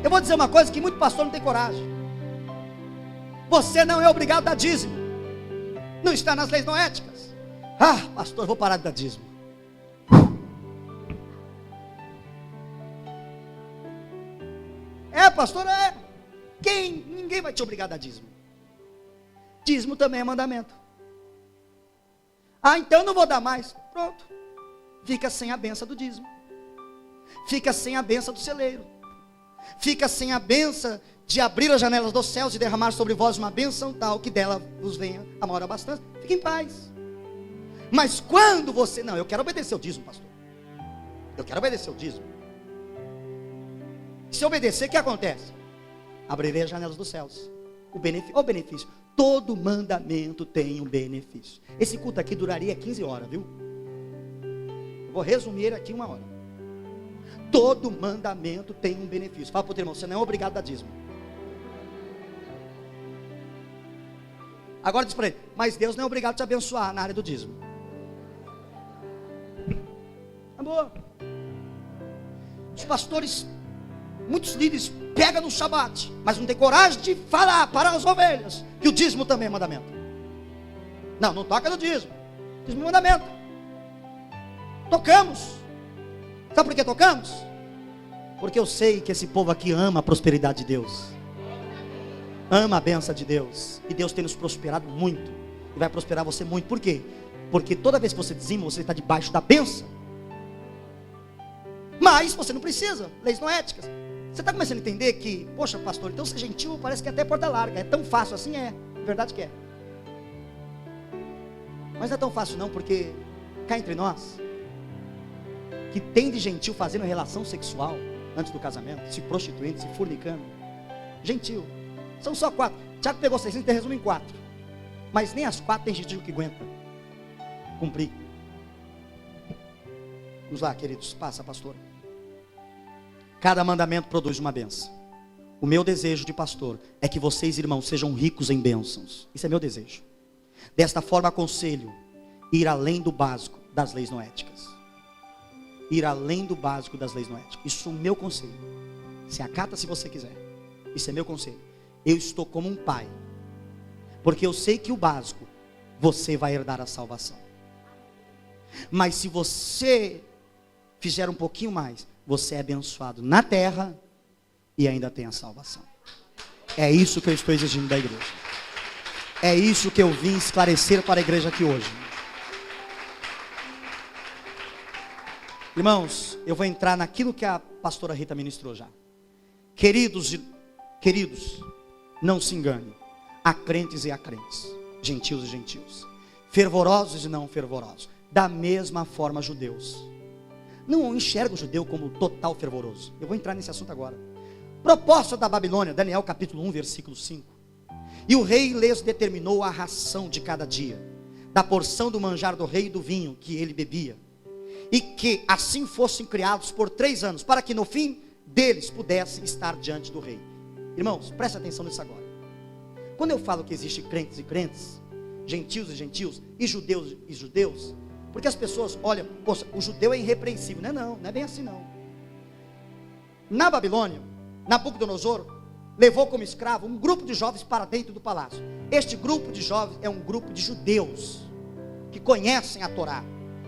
Eu vou dizer uma coisa que muito pastor não tem coragem. Você não é obrigado a dar dízimo. Não está nas leis noéticas. Ah, pastor, eu vou parar de dar dízimo. Pastor, ninguém vai te obrigar a dar dízimo. Dízimo também é mandamento. Ah, então eu não vou dar mais. Pronto. Fica sem a benção do dízimo. Fica sem a benção do celeiro. Fica sem a benção de abrir as janelas dos céus e derramar sobre vós uma bênção tal que dela vos venha a maior abastança. Fique em paz. Mas quando você... Não, eu quero obedecer o dízimo, pastor. Eu quero obedecer o dízimo. Se obedecer, o que acontece? Abrirei as janelas dos céus. O benefício. Todo mandamento tem um benefício. Esse culto aqui duraria 15 horas, viu? Eu vou resumir aqui 1 hora. Todo mandamento tem um benefício. Fala para o teu irmão, você não é obrigado a dar dízimo. Agora diz para ele, mas Deus não é obrigado a te abençoar na área do dízimo. Amor. Os pastores, muitos líderes pegam no Shabat, mas não tem coragem de falar para as ovelhas que o dízimo também é mandamento. Não toca no dízimo. Dízimo é mandamento. Tocamos. Sabe por que tocamos? Porque eu sei que esse povo aqui ama a prosperidade de Deus. Ama a bênção de Deus. E Deus tem nos prosperado muito. E vai prosperar você muito. Por quê? Porque toda vez que você dizima, você está debaixo da bênção. Mas você não precisa. Leis noéticas. Você está começando a entender que, poxa pastor, então ser gentil parece que é até porta larga. É tão fácil assim? É verdade que é. Mas não é tão fácil não, porque cá entre nós, que tem de gentil fazendo relação sexual antes do casamento, se prostituindo, se fornicando, gentil, são só 4. Tiago pegou 600 e resume em 4. Mas nem as 4 tem gentil que aguenta cumprir. Vamos lá, queridos, passa, pastor. Cada mandamento produz uma bênção. O meu desejo de pastor é que vocês, irmãos, sejam ricos em bênçãos. Isso é meu desejo. Desta forma aconselho ir além do básico das leis noéticas. Ir além do básico das leis noéticas. Isso é o meu conselho. Se acata se você quiser. Isso é meu conselho. Eu estou como um pai. Porque eu sei que o básico, você vai herdar a salvação. Mas se você fizer um pouquinho mais, você é abençoado na terra e ainda tem a salvação. É isso que eu estou exigindo da igreja. É isso que eu vim esclarecer para a igreja aqui hoje. Irmãos, eu vou entrar naquilo que a pastora Rita ministrou já. Queridos, não se engane. Há crentes e há crentes, gentios e gentios, fervorosos e não fervorosos. Da mesma forma, judeus. Não enxerga o judeu como total fervoroso. Eu vou entrar nesse assunto agora. Proposta da Babilônia, Daniel capítulo 1, versículo 5. E o rei lhes determinou a ração de cada dia, da porção do manjar do rei e do vinho que ele bebia, e que assim fossem criados por 3 anos, para que no fim deles pudessem estar diante do rei. Irmãos, preste atenção nisso agora. Quando eu falo que existe crentes e crentes, gentios e gentios, e judeus, porque as pessoas olham, poxa, o judeu é irrepreensível. Não é bem assim não. Na Babilônia, Nabucodonosor levou como escravo um grupo de jovens para dentro do palácio. Este grupo de jovens é um grupo de judeus, que conhecem a Torá,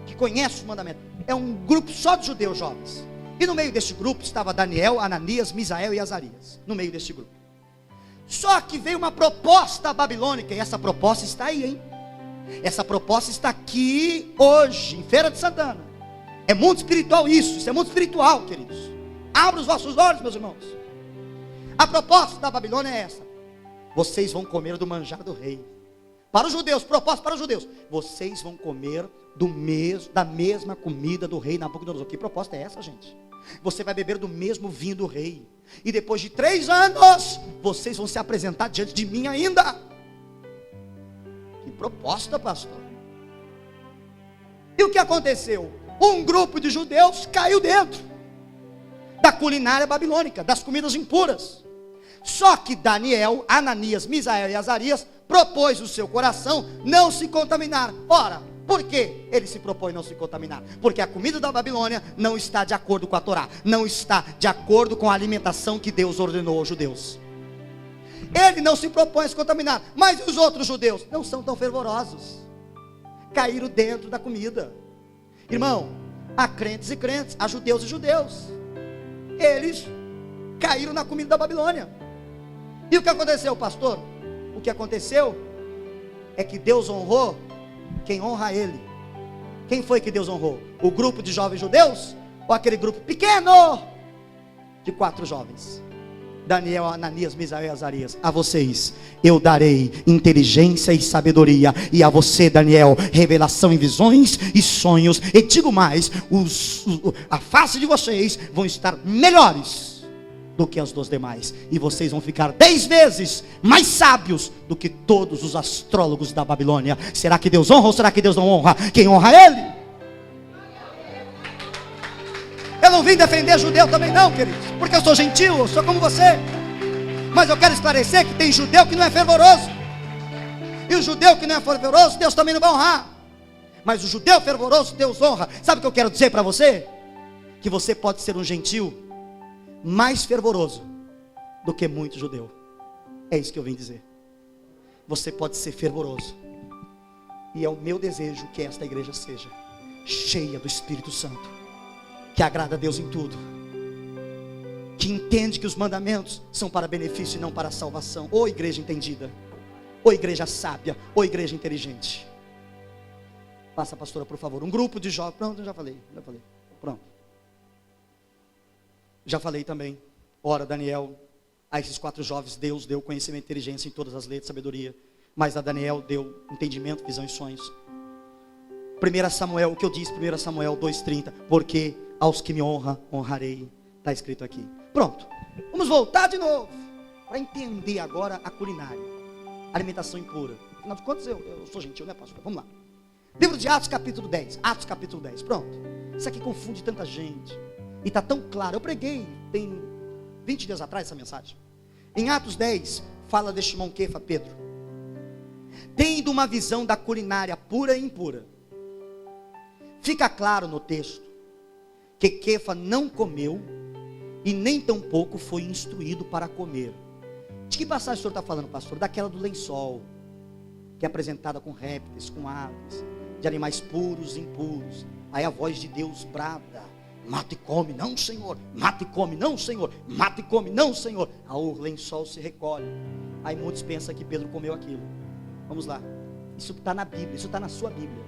que conhecem os mandamentos. É um grupo só de judeus jovens. E no meio deste grupo estava Daniel, Ananias, Misael e Azarias. No meio deste grupo. Só que veio uma proposta babilônica, e essa proposta está aí, hein? Essa proposta está aqui hoje, em Feira de Santana. É mundo espiritual isso é mundo espiritual, queridos. Abra os vossos olhos, meus irmãos. A proposta da Babilônia é essa: vocês vão comer do manjar do rei. Para os judeus, proposta para os judeus: vocês vão comer da mesma comida do rei Nabucodonosor. Que proposta é essa, gente? Você vai beber do mesmo vinho do rei, e depois de 3 anos, vocês vão se apresentar diante de mim ainda. Que proposta, pastor? E o que aconteceu? Um grupo de judeus caiu dentro da culinária babilônica, das comidas impuras. Só que Daniel, Ananias, Misael e Azarias propôs o seu coração não se contaminar. Ora, por que ele se propõe não se contaminar? Porque a comida da Babilônia não está de acordo com a Torá, não está de acordo com a alimentação que Deus ordenou aos judeus. Ele não se propõe a se contaminar, mas os outros judeus não são tão fervorosos, caíram dentro da comida. Irmão, há crentes e crentes, há judeus e judeus. Eles caíram na comida da Babilônia. E o que aconteceu, pastor? O que aconteceu é que Deus honrou quem honra ele. Quem foi que Deus honrou? O grupo de jovens judeus? Ou aquele grupo pequeno de 4 jovens? Daniel, Ananias, Misael e Azarias. A vocês eu darei inteligência e sabedoria, e a você, Daniel, revelação em visões e sonhos. E digo mais, a face de vocês vão estar melhores do que as dos demais, e vocês vão ficar 10 vezes mais sábios do que todos os astrólogos da Babilônia. Será que Deus honra ou será que Deus não honra? Quem honra ele? Eu não vim defender judeu também não, queridos, porque eu sou gentil, eu sou como você. Mas eu quero esclarecer que tem judeu que não é fervoroso, e o judeu que não é fervoroso, Deus também não vai honrar. Mas o judeu fervoroso, Deus honra. Sabe o que eu quero dizer para você? Que você pode ser um gentil mais fervoroso do que muito judeu. É isso que eu vim dizer. Você pode ser fervoroso, e é o meu desejo que esta igreja seja cheia do Espírito Santo, que agrada a Deus em tudo, que entende que os mandamentos são para benefício e não para salvação. Ô igreja entendida, ô igreja sábia, ô igreja inteligente. Passa, pastora, por favor. Um grupo de jovens. Pronto, já falei. Pronto. Já falei também. Ora, Daniel, a esses 4 jovens Deus deu conhecimento e inteligência em todas as letras, sabedoria. Mas a Daniel deu entendimento, visão e sonhos. 1 Samuel, o que eu disse, 1 Samuel 2,30. Porque aos que me honram, honrarei. Está escrito aqui. Pronto. Vamos voltar de novo, para entender agora a culinária, alimentação impura. Afinal de contas, eu sou gentil, né, pastor? Vamos lá. Livro de Atos, capítulo 10. Atos, capítulo 10. Pronto. Isso aqui confunde tanta gente. E está tão claro. Eu preguei, tem 20 dias atrás, essa mensagem. Em Atos 10, fala de Shimon Kefa, Pedro. Tendo uma visão da culinária pura e impura. Fica claro no texto que Kefa não comeu e nem tampouco foi instruído para comer. De que passagem o senhor está falando, pastor? Daquela do lençol, que é apresentada com répteis, com aves, de animais puros e impuros. Aí a voz de Deus brada mata e come, não, Senhor, mata e come, não, Senhor, mata e come, não, Senhor. Aí o lençol se recolhe. Aí muitos pensam que Pedro comeu aquilo. Vamos lá, isso está na Bíblia, isso está na sua Bíblia.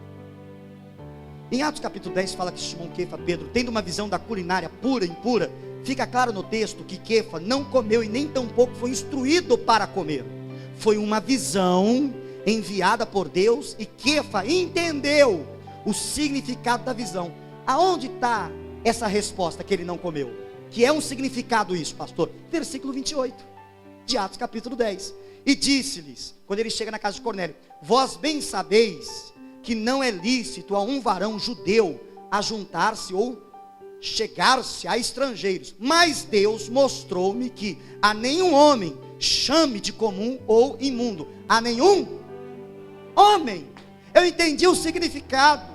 Em Atos capítulo 10 fala que Simão Quefa, Pedro, tendo uma visão da culinária pura e impura, fica claro no texto que Quefa não comeu e nem tampouco foi instruído para comer. Foi uma visão enviada por Deus e Quefa entendeu o significado da visão. Aonde está essa resposta que ele não comeu? Que é um significado isso, pastor? Versículo 28 de Atos capítulo 10. E disse-lhes, quando ele chega na casa de Cornélio: vós bem sabeis que não é lícito a um varão judeu ajuntar-se ou chegar-se a estrangeiros, mas Deus mostrou-me que a nenhum homem chame de comum ou imundo, a nenhum homem. Eu entendi o significado.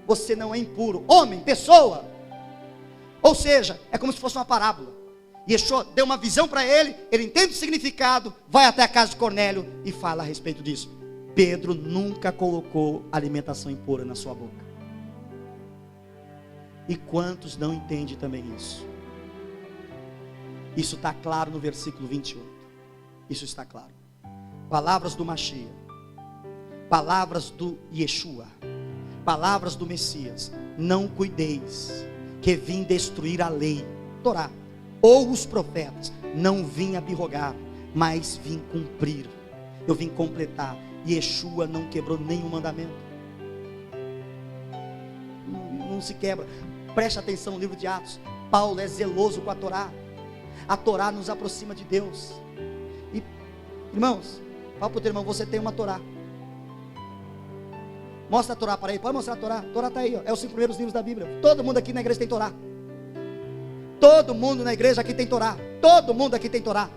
Você não é impuro, homem, pessoa. Ou seja, é como se fosse uma parábola. Yeshua deu uma visão para ele, ele entende o significado, vai até a casa de Cornélio e fala a respeito disso. Pedro nunca colocou alimentação impura na sua boca. E quantos não entendem também isso? Isso está claro no versículo 28. Isso está claro. Palavras do Mashiach, palavras do Yeshua, palavras do Messias: não cuideis que vim destruir a lei, Torá, ou os profetas. Não vim abirrogar, mas vim cumprir. Eu vim completar. Yeshua não quebrou nenhum mandamento. Não se quebra. Preste atenção no livro de Atos. Paulo é zeloso com a Torá. A Torá nos aproxima de Deus. E, irmãos, fala para o teu irmão: você tem uma Torá. Mostra a Torá para ele. Pode mostrar a Torá. A Torá está aí, ó. É os 5 primeiros livros da Bíblia. Todo mundo aqui na igreja tem Torá. Todo mundo na igreja aqui tem Torá. Todo mundo aqui tem Torá.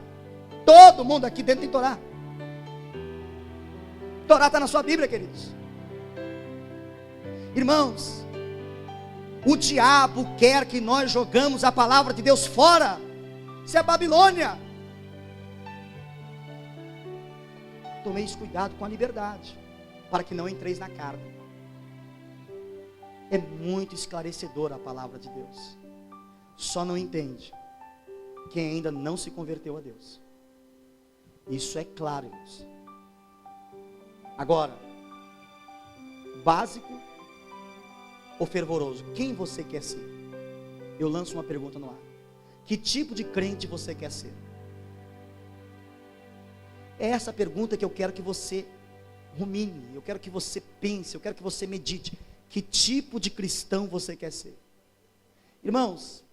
Todo mundo aqui dentro tem Torá. Torá está na sua Bíblia, queridos. Irmãos, o diabo quer que nós jogamos a palavra de Deus fora. Isso é Babilônia. Tomeis cuidado com a liberdade, para que não entreis na carne. É muito esclarecedora a palavra de Deus. Só não entende quem ainda não se converteu a Deus. Isso é claro, irmãos. Agora, básico ou fervoroso? Quem você quer ser? Eu lanço uma pergunta no ar. Que tipo de crente você quer ser? É essa pergunta que eu quero que você rumine, eu quero que você pense, eu quero que você medite. Que tipo de cristão você quer ser? Irmãos,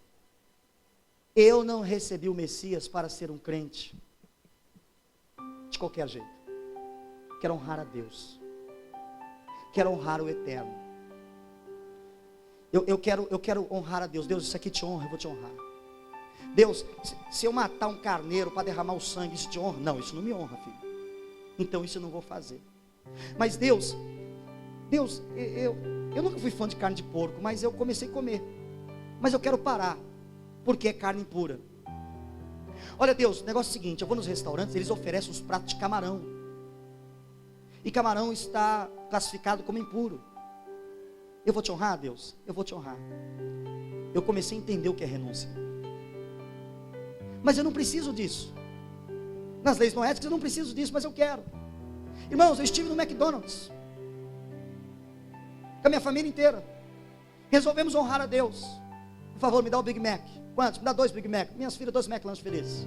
eu não recebi o Messias para ser um crente de qualquer jeito. Quero honrar a Deus. Quero honrar o Eterno. Eu quero honrar a Deus. Deus, isso aqui te honra, eu vou te honrar. Deus, se eu matar um carneiro para derramar o sangue, isso te honra? Não, isso não me honra, filho. Então isso eu não vou fazer. Mas Deus, eu nunca fui fã de carne de porco, mas eu comecei a comer. Mas eu quero parar, porque é carne impura. Olha, Deus, o negócio é o seguinte: eu vou nos restaurantes, eles oferecem uns pratos de camarão. E camarão está classificado como impuro. Eu vou te honrar, Deus? Eu vou te honrar. Eu comecei a entender o que é renúncia. Mas eu não preciso disso. Nas leis noéticas eu não preciso disso, mas eu quero. Irmãos, eu estive no McDonald's com a minha família inteira. Resolvemos honrar a Deus. Por favor, me dá o Big Mac. Quantos? Me dá 2 Big Mac. Minhas filhas, 2 McLanche felizes.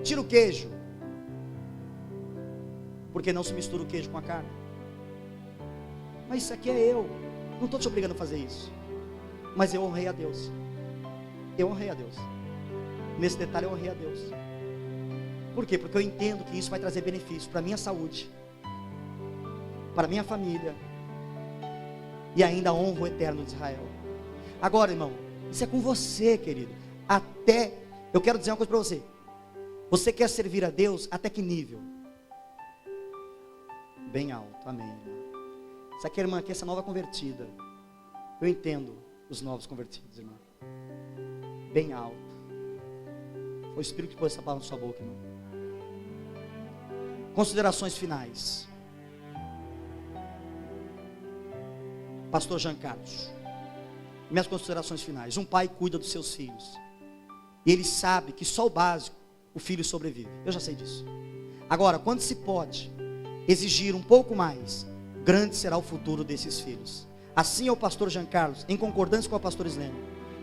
Tira o queijo. Porque não se mistura o queijo com a carne. Mas isso aqui é eu. Não estou te obrigando a fazer isso. Mas eu honrei a Deus. Eu honrei a Deus. Nesse detalhe eu honrei a Deus. Por quê? Porque eu entendo que isso vai trazer benefício para a minha saúde, para a minha família, e ainda honro o Eterno de Israel. Agora, irmão, isso é com você, querido. Até, eu quero dizer uma coisa para você. Você quer servir a Deus até que nível? Bem alto, amém, irmão. Essa aqui, irmã, aqui, essa nova convertida. Eu entendo os novos convertidos, irmã. Bem alto. Foi o Espírito que pôs essa palavra na sua boca, irmão. Considerações finais. Pastor Jean Carlos. Minhas considerações finais. Um pai cuida dos seus filhos. E ele sabe que só o básico o filho sobrevive. Eu já sei disso. Agora, quando se pode exigir um pouco mais, grande será o futuro desses filhos. Assim é o pastor Jean Carlos, em concordância com a pastora Islene.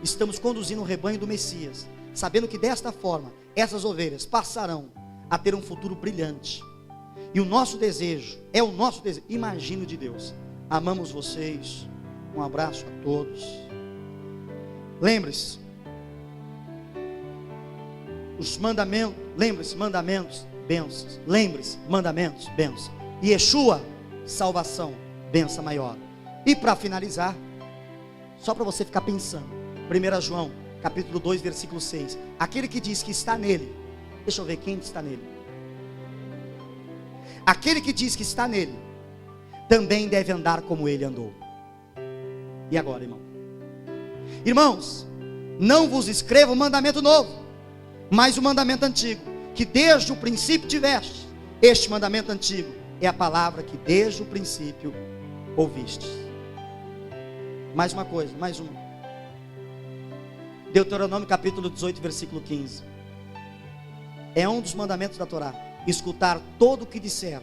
Estamos conduzindo o rebanho do Messias, sabendo que desta forma, essas ovelhas passarão a ter um futuro brilhante. E o nosso desejo, é o nosso desejo, imagino de Deus. Amamos vocês, um abraço a todos. Lembre-se, os mandamentos, lembre-se, mandamentos, bênçãos. Lembre-se, mandamentos, bênçãos. E Yeshua, salvação, bênção maior. E para finalizar, só para você ficar pensando, 1 João, capítulo 2, versículo 6. Aquele que diz que está nele, deixa eu ver quem está nele. Aquele que diz que está nele, também deve andar como ele andou. E agora, irmão? Irmãos, não vos escrevo um mandamento novo, mas o mandamento antigo, que desde o princípio tiveste. Este mandamento antigo é a palavra que desde o princípio ouvistes. Mais uma coisa, mais uma. Deuteronômio capítulo 18, versículo 15. É um dos mandamentos da Torá. Escutar todo o que disser.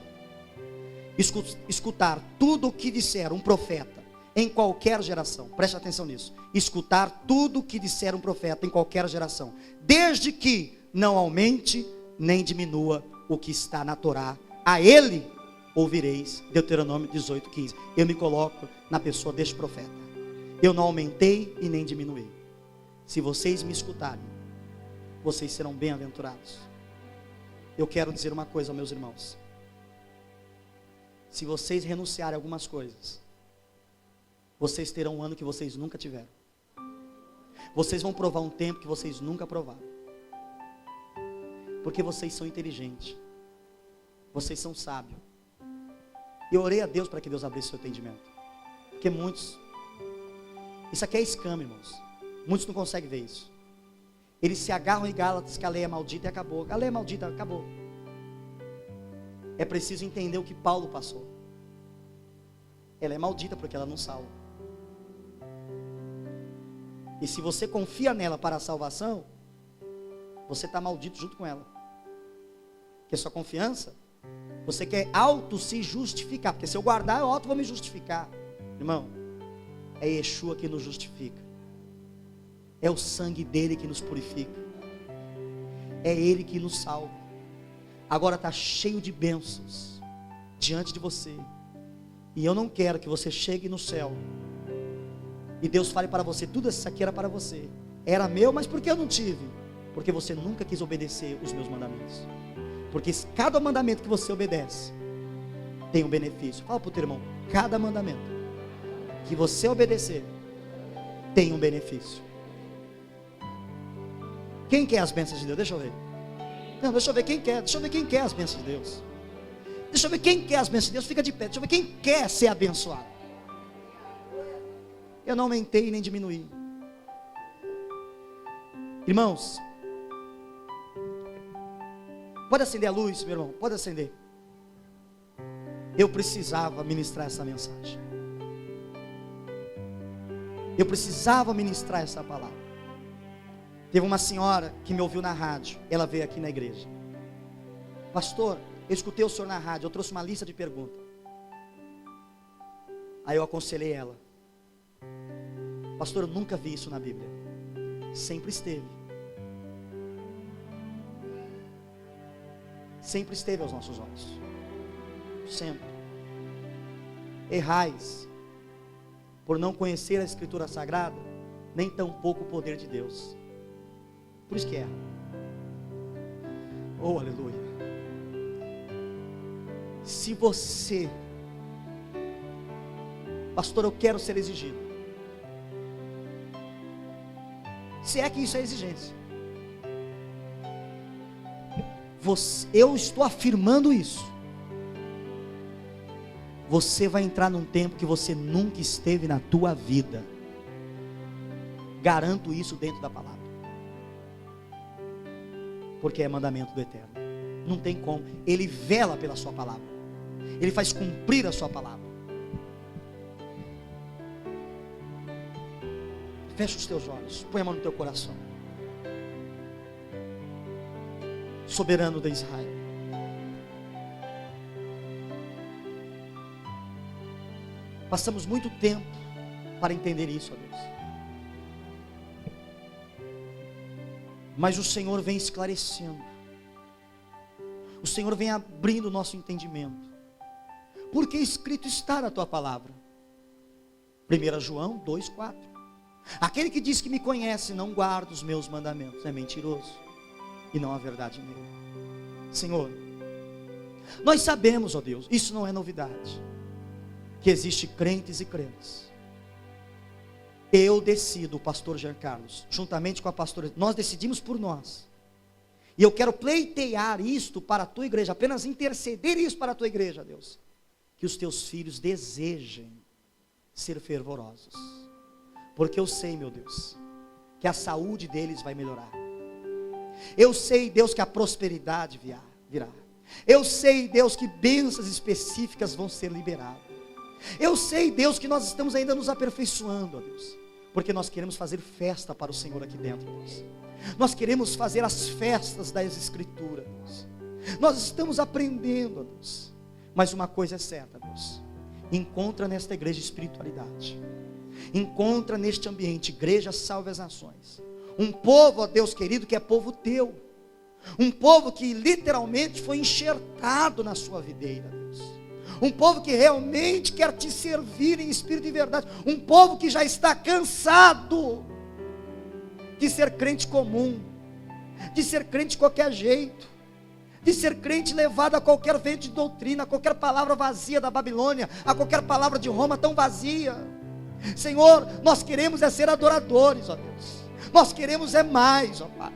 Escutar tudo o que disser um profeta em qualquer geração. Preste atenção nisso. Escutar tudo o que disser um profeta em qualquer geração, desde que não aumente nem diminua o que está na Torá. A ele ouvireis. Deuteronômio 18, 15. Eu me coloco na pessoa deste profeta. Eu não aumentei e nem diminuí. Se vocês me escutarem, vocês serão bem-aventurados. Eu quero dizer uma coisa, meus irmãos. Se vocês renunciarem a algumas coisas, vocês terão um ano que vocês nunca tiveram. Vocês vão provar um tempo que vocês nunca provaram. Porque vocês são inteligentes. Vocês são sábios. E eu orei a Deus para que Deus abrisse o seu entendimento. Porque muitos, isso aqui é escama, irmãos. Muitos não conseguem ver isso. Eles se agarram em Gálatas, que a lei é maldita e acabou. A lei é maldita, acabou. É preciso entender o que Paulo passou. Ela é maldita porque ela não salva. E se você confia nela para a salvação, você está maldito junto com ela. Porque sua confiança, você quer auto se justificar. Porque se eu guardar, eu auto vou me justificar. Irmão, é Yeshua que nos justifica. É o sangue dele que nos purifica. É ele que nos salva. Agora está cheio de bênçãos diante de você. E eu não quero que você chegue no céu e Deus fale para você: tudo isso aqui era para você. Era meu, mas por que eu não tive? Porque você nunca quis obedecer os meus mandamentos. Porque cada mandamento que você obedece tem um benefício. Fala para o teu irmão: cada mandamento que você obedecer tem um benefício. Quem quer as bênçãos de Deus? Deixa eu ver. Não, deixa eu ver quem quer. Deixa eu ver quem quer as bênçãos de Deus. Deixa eu ver quem quer as bênçãos de Deus. Fica de pé. Deixa eu ver quem quer ser abençoado. Eu não aumentei nem diminuí. Irmãos, pode acender a luz, meu irmão? Pode acender. Eu precisava ministrar essa mensagem. Eu precisava ministrar essa palavra. Teve uma senhora que me ouviu na rádio. Ela veio aqui na igreja. Pastor, eu escutei o senhor na rádio. Eu trouxe uma lista de perguntas. Aí eu aconselhei ela. Pastor, eu nunca vi isso na Bíblia. Sempre esteve. Sempre esteve aos nossos olhos. Sempre. Errais por não conhecer a Escritura Sagrada, nem tampouco o poder de Deus. Por isso que erra. Oh, aleluia. Se você, pastor, eu quero ser exigido. Se é que isso é exigência. Eu estou afirmando isso. Você vai entrar num tempo que você nunca esteve na tua vida. Garanto isso dentro da palavra. Porque é mandamento do Eterno. Não tem como. Ele vela pela sua palavra. Ele faz cumprir a sua palavra. Fecha os teus olhos, põe a mão no teu coração. Soberano de Israel, passamos muito tempo para entender isso, ó Deus. Mas o Senhor vem esclarecendo. O Senhor vem abrindo o nosso entendimento. Porque escrito está na tua palavra. 1 João 2,4. Aquele que diz que me conhece e não guarda os meus mandamentos é mentiroso, e não há verdade nele. Senhor, nós sabemos, ó Deus, isso não é novidade, que existe crentes e crentes. Eu decido, o pastor Jean Carlos, juntamente com a pastora, nós decidimos por nós. E eu quero pleitear isto para a tua igreja, apenas interceder isso para a tua igreja, Deus. Que os teus filhos desejem ser fervorosos. Porque eu sei, meu Deus, que a saúde deles vai melhorar. Eu sei, Deus, que a prosperidade virá. Eu sei, Deus, que bênçãos específicas vão ser liberadas. Eu sei, Deus, que nós estamos ainda nos aperfeiçoando, ó Deus, porque nós queremos fazer festa para o Senhor aqui dentro, Deus. Nós queremos fazer as festas das Escrituras, Deus. Nós estamos aprendendo, ó Deus. Mas uma coisa é certa, Deus. Encontra nesta igreja espiritualidade. Encontra neste ambiente, Igreja Salve as Nações, um povo, ó Deus querido, que é povo teu. Um povo que literalmente foi enxertado na sua videira, Deus. Um povo que realmente quer te servir em espírito e verdade. Um povo que já está cansado de ser crente comum, de ser crente de qualquer jeito, de ser crente levado a qualquer vento de doutrina, a qualquer palavra vazia da Babilônia, a qualquer palavra de Roma tão vazia. Senhor, nós queremos é ser adoradores, ó Deus. Nós queremos é mais, ó Pai.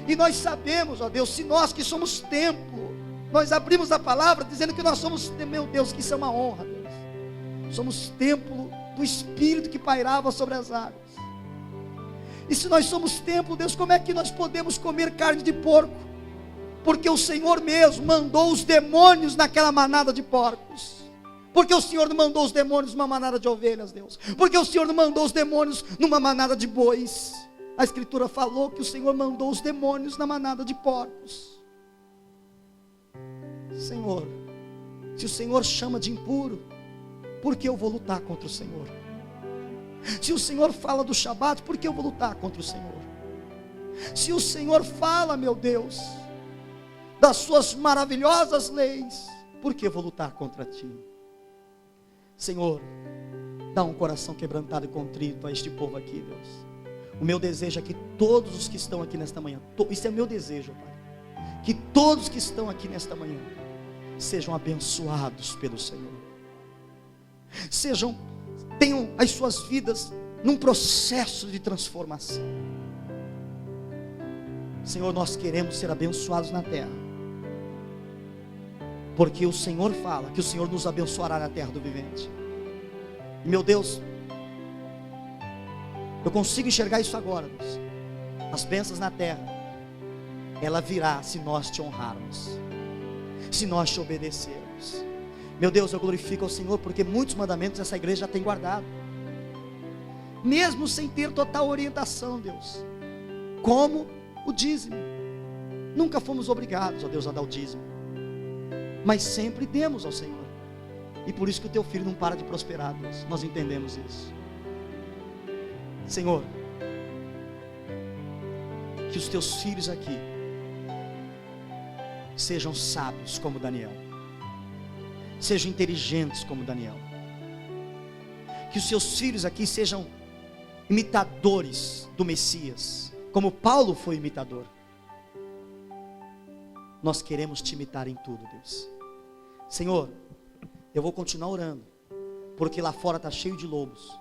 E nós sabemos, ó Deus, se nós que somos templo, nós abrimos a palavra dizendo que nós somos, meu Deus, que isso é uma honra, Deus. Somos templo do Espírito que pairava sobre as águas. E se nós somos templo, Deus, como é que nós podemos comer carne de porco? Porque o Senhor mesmo mandou os demônios naquela manada de porcos. Porque o Senhor não mandou os demônios numa manada de ovelhas, Deus. Porque o Senhor não mandou os demônios numa manada de bois. A Escritura falou que o Senhor mandou os demônios na manada de porcos. Senhor, se o Senhor chama de impuro, por que eu vou lutar contra o Senhor? Se o Senhor fala do Shabat, por que eu vou lutar contra o Senhor? Se o Senhor fala, meu Deus, das suas maravilhosas leis, por que eu vou lutar contra ti? Senhor, dá um coração quebrantado e contrito a este povo aqui, Deus. O meu desejo é que todos os que estão aqui nesta manhã, isso é meu desejo, Pai, que todos que estão aqui nesta manhã sejam abençoados pelo Senhor, tenham as suas vidas num processo de transformação. Senhor, nós queremos ser abençoados na terra, porque o Senhor fala que o Senhor nos abençoará na terra do vivente. E meu Deus, eu consigo enxergar isso agora, Deus. As bênçãos na terra, ela virá se nós te honrarmos, se nós te obedecermos. Meu Deus, eu glorifico ao Senhor, porque muitos mandamentos essa igreja já tem guardado, mesmo sem ter total orientação, Deus. Como o dízimo, nunca fomos obrigados, ó Deus, a dar o dízimo, mas sempre demos ao Senhor. E por isso que o teu filho não para de prosperar, Deus. Nós entendemos isso. Senhor, que os teus filhos aqui sejam sábios como Daniel, sejam inteligentes como Daniel, que os seus filhos aqui sejam imitadores do Messias, como Paulo foi imitador. Nós queremos te imitar em tudo, Deus. Senhor, eu vou continuar orando, porque lá fora está cheio de lobos,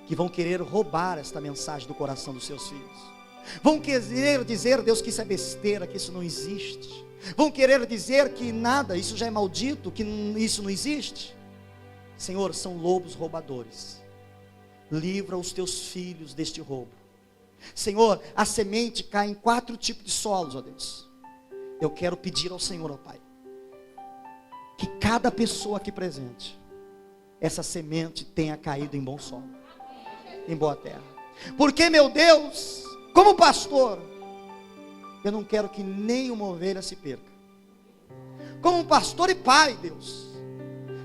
que vão querer roubar esta mensagem do coração dos seus filhos. Vão querer dizer, Deus, que isso é besteira, que isso não existe. Vão querer dizer que nada, isso já é maldito, que isso não existe. Senhor, são lobos roubadores. Livra os teus filhos deste roubo. Senhor, a semente cai em 4 tipos de solos, ó Deus. Eu quero pedir ao Senhor, ó Pai, que cada pessoa aqui presente, essa semente tenha caído em bom solo. em boa terra. Porque, meu Deus, como pastor, eu não quero que nenhuma ovelha se perca. Como pastor e pai, Deus,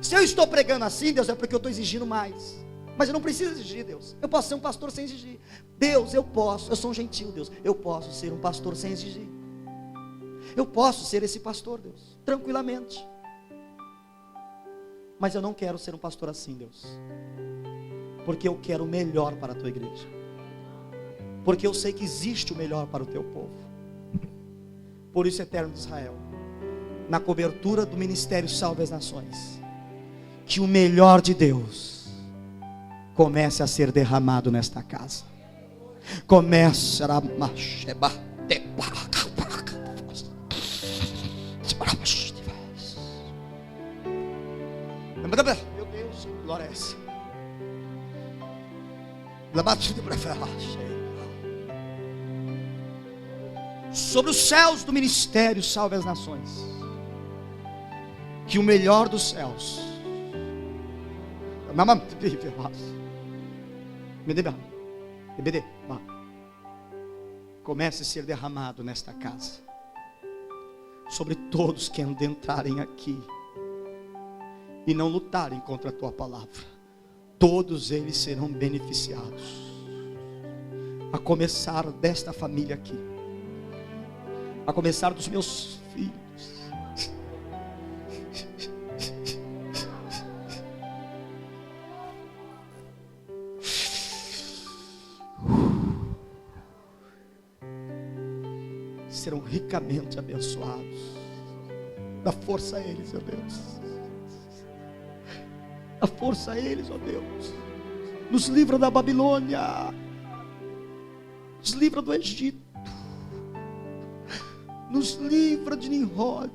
se eu estou pregando assim, Deus, é porque eu estou exigindo mais. Mas eu não preciso exigir, Deus. Eu posso ser um pastor sem exigir. Deus, eu sou um gentil, Deus. Eu posso ser um pastor sem exigir. Eu posso ser esse pastor, Deus, tranquilamente. Mas eu não quero ser um pastor assim, Deus. Porque eu quero o melhor para a tua igreja. Porque eu sei que existe o melhor para o teu povo. Por isso, Eterno de Israel, na cobertura do ministério Salve as Nações, que o melhor de Deus comece a ser derramado nesta casa. Comece a meu Deus, glória a essa. Sobre os céus do ministério Salve as Nações, que o melhor dos céus comece a ser derramado nesta casa, sobre todos que adentrarem aqui e não lutarem contra a tua palavra. Todos eles serão beneficiados, a começar desta família aqui, a começar dos meus filhos. Serão ricamente abençoados. Dá força a eles, ó Deus. Dá força a eles, ó Deus. Nos livra da Babilônia. Nos livra do Egito. Nos livra de Nimrod.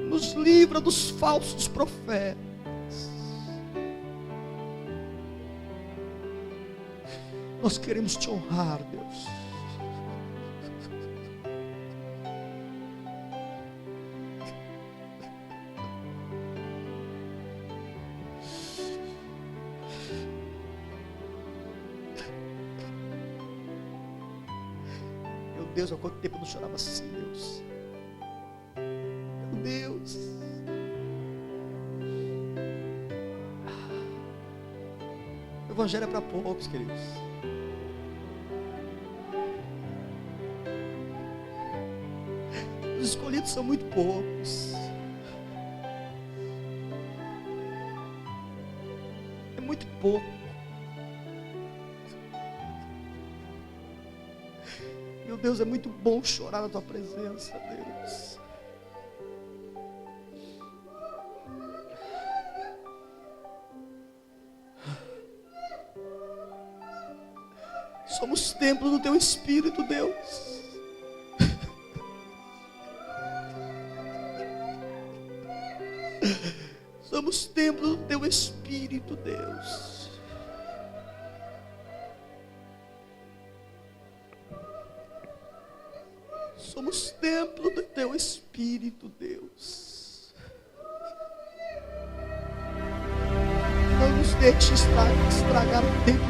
Nos livra dos falsos profetas. Nós queremos te honrar, Deus. Meu Deus, há quanto tempo eu não chorava assim, Deus. Meu Deus. O evangelho é para poucos, queridos. Os escolhidos são muito poucos. É muito pouco. Meu Deus, é muito bom chorar na tua presença, Deus. Somos templo do teu Espírito, Deus. Somos templo do teu Espírito, Deus. Somos templo do teu Espírito, Deus. Não nos deixe estragar o tempo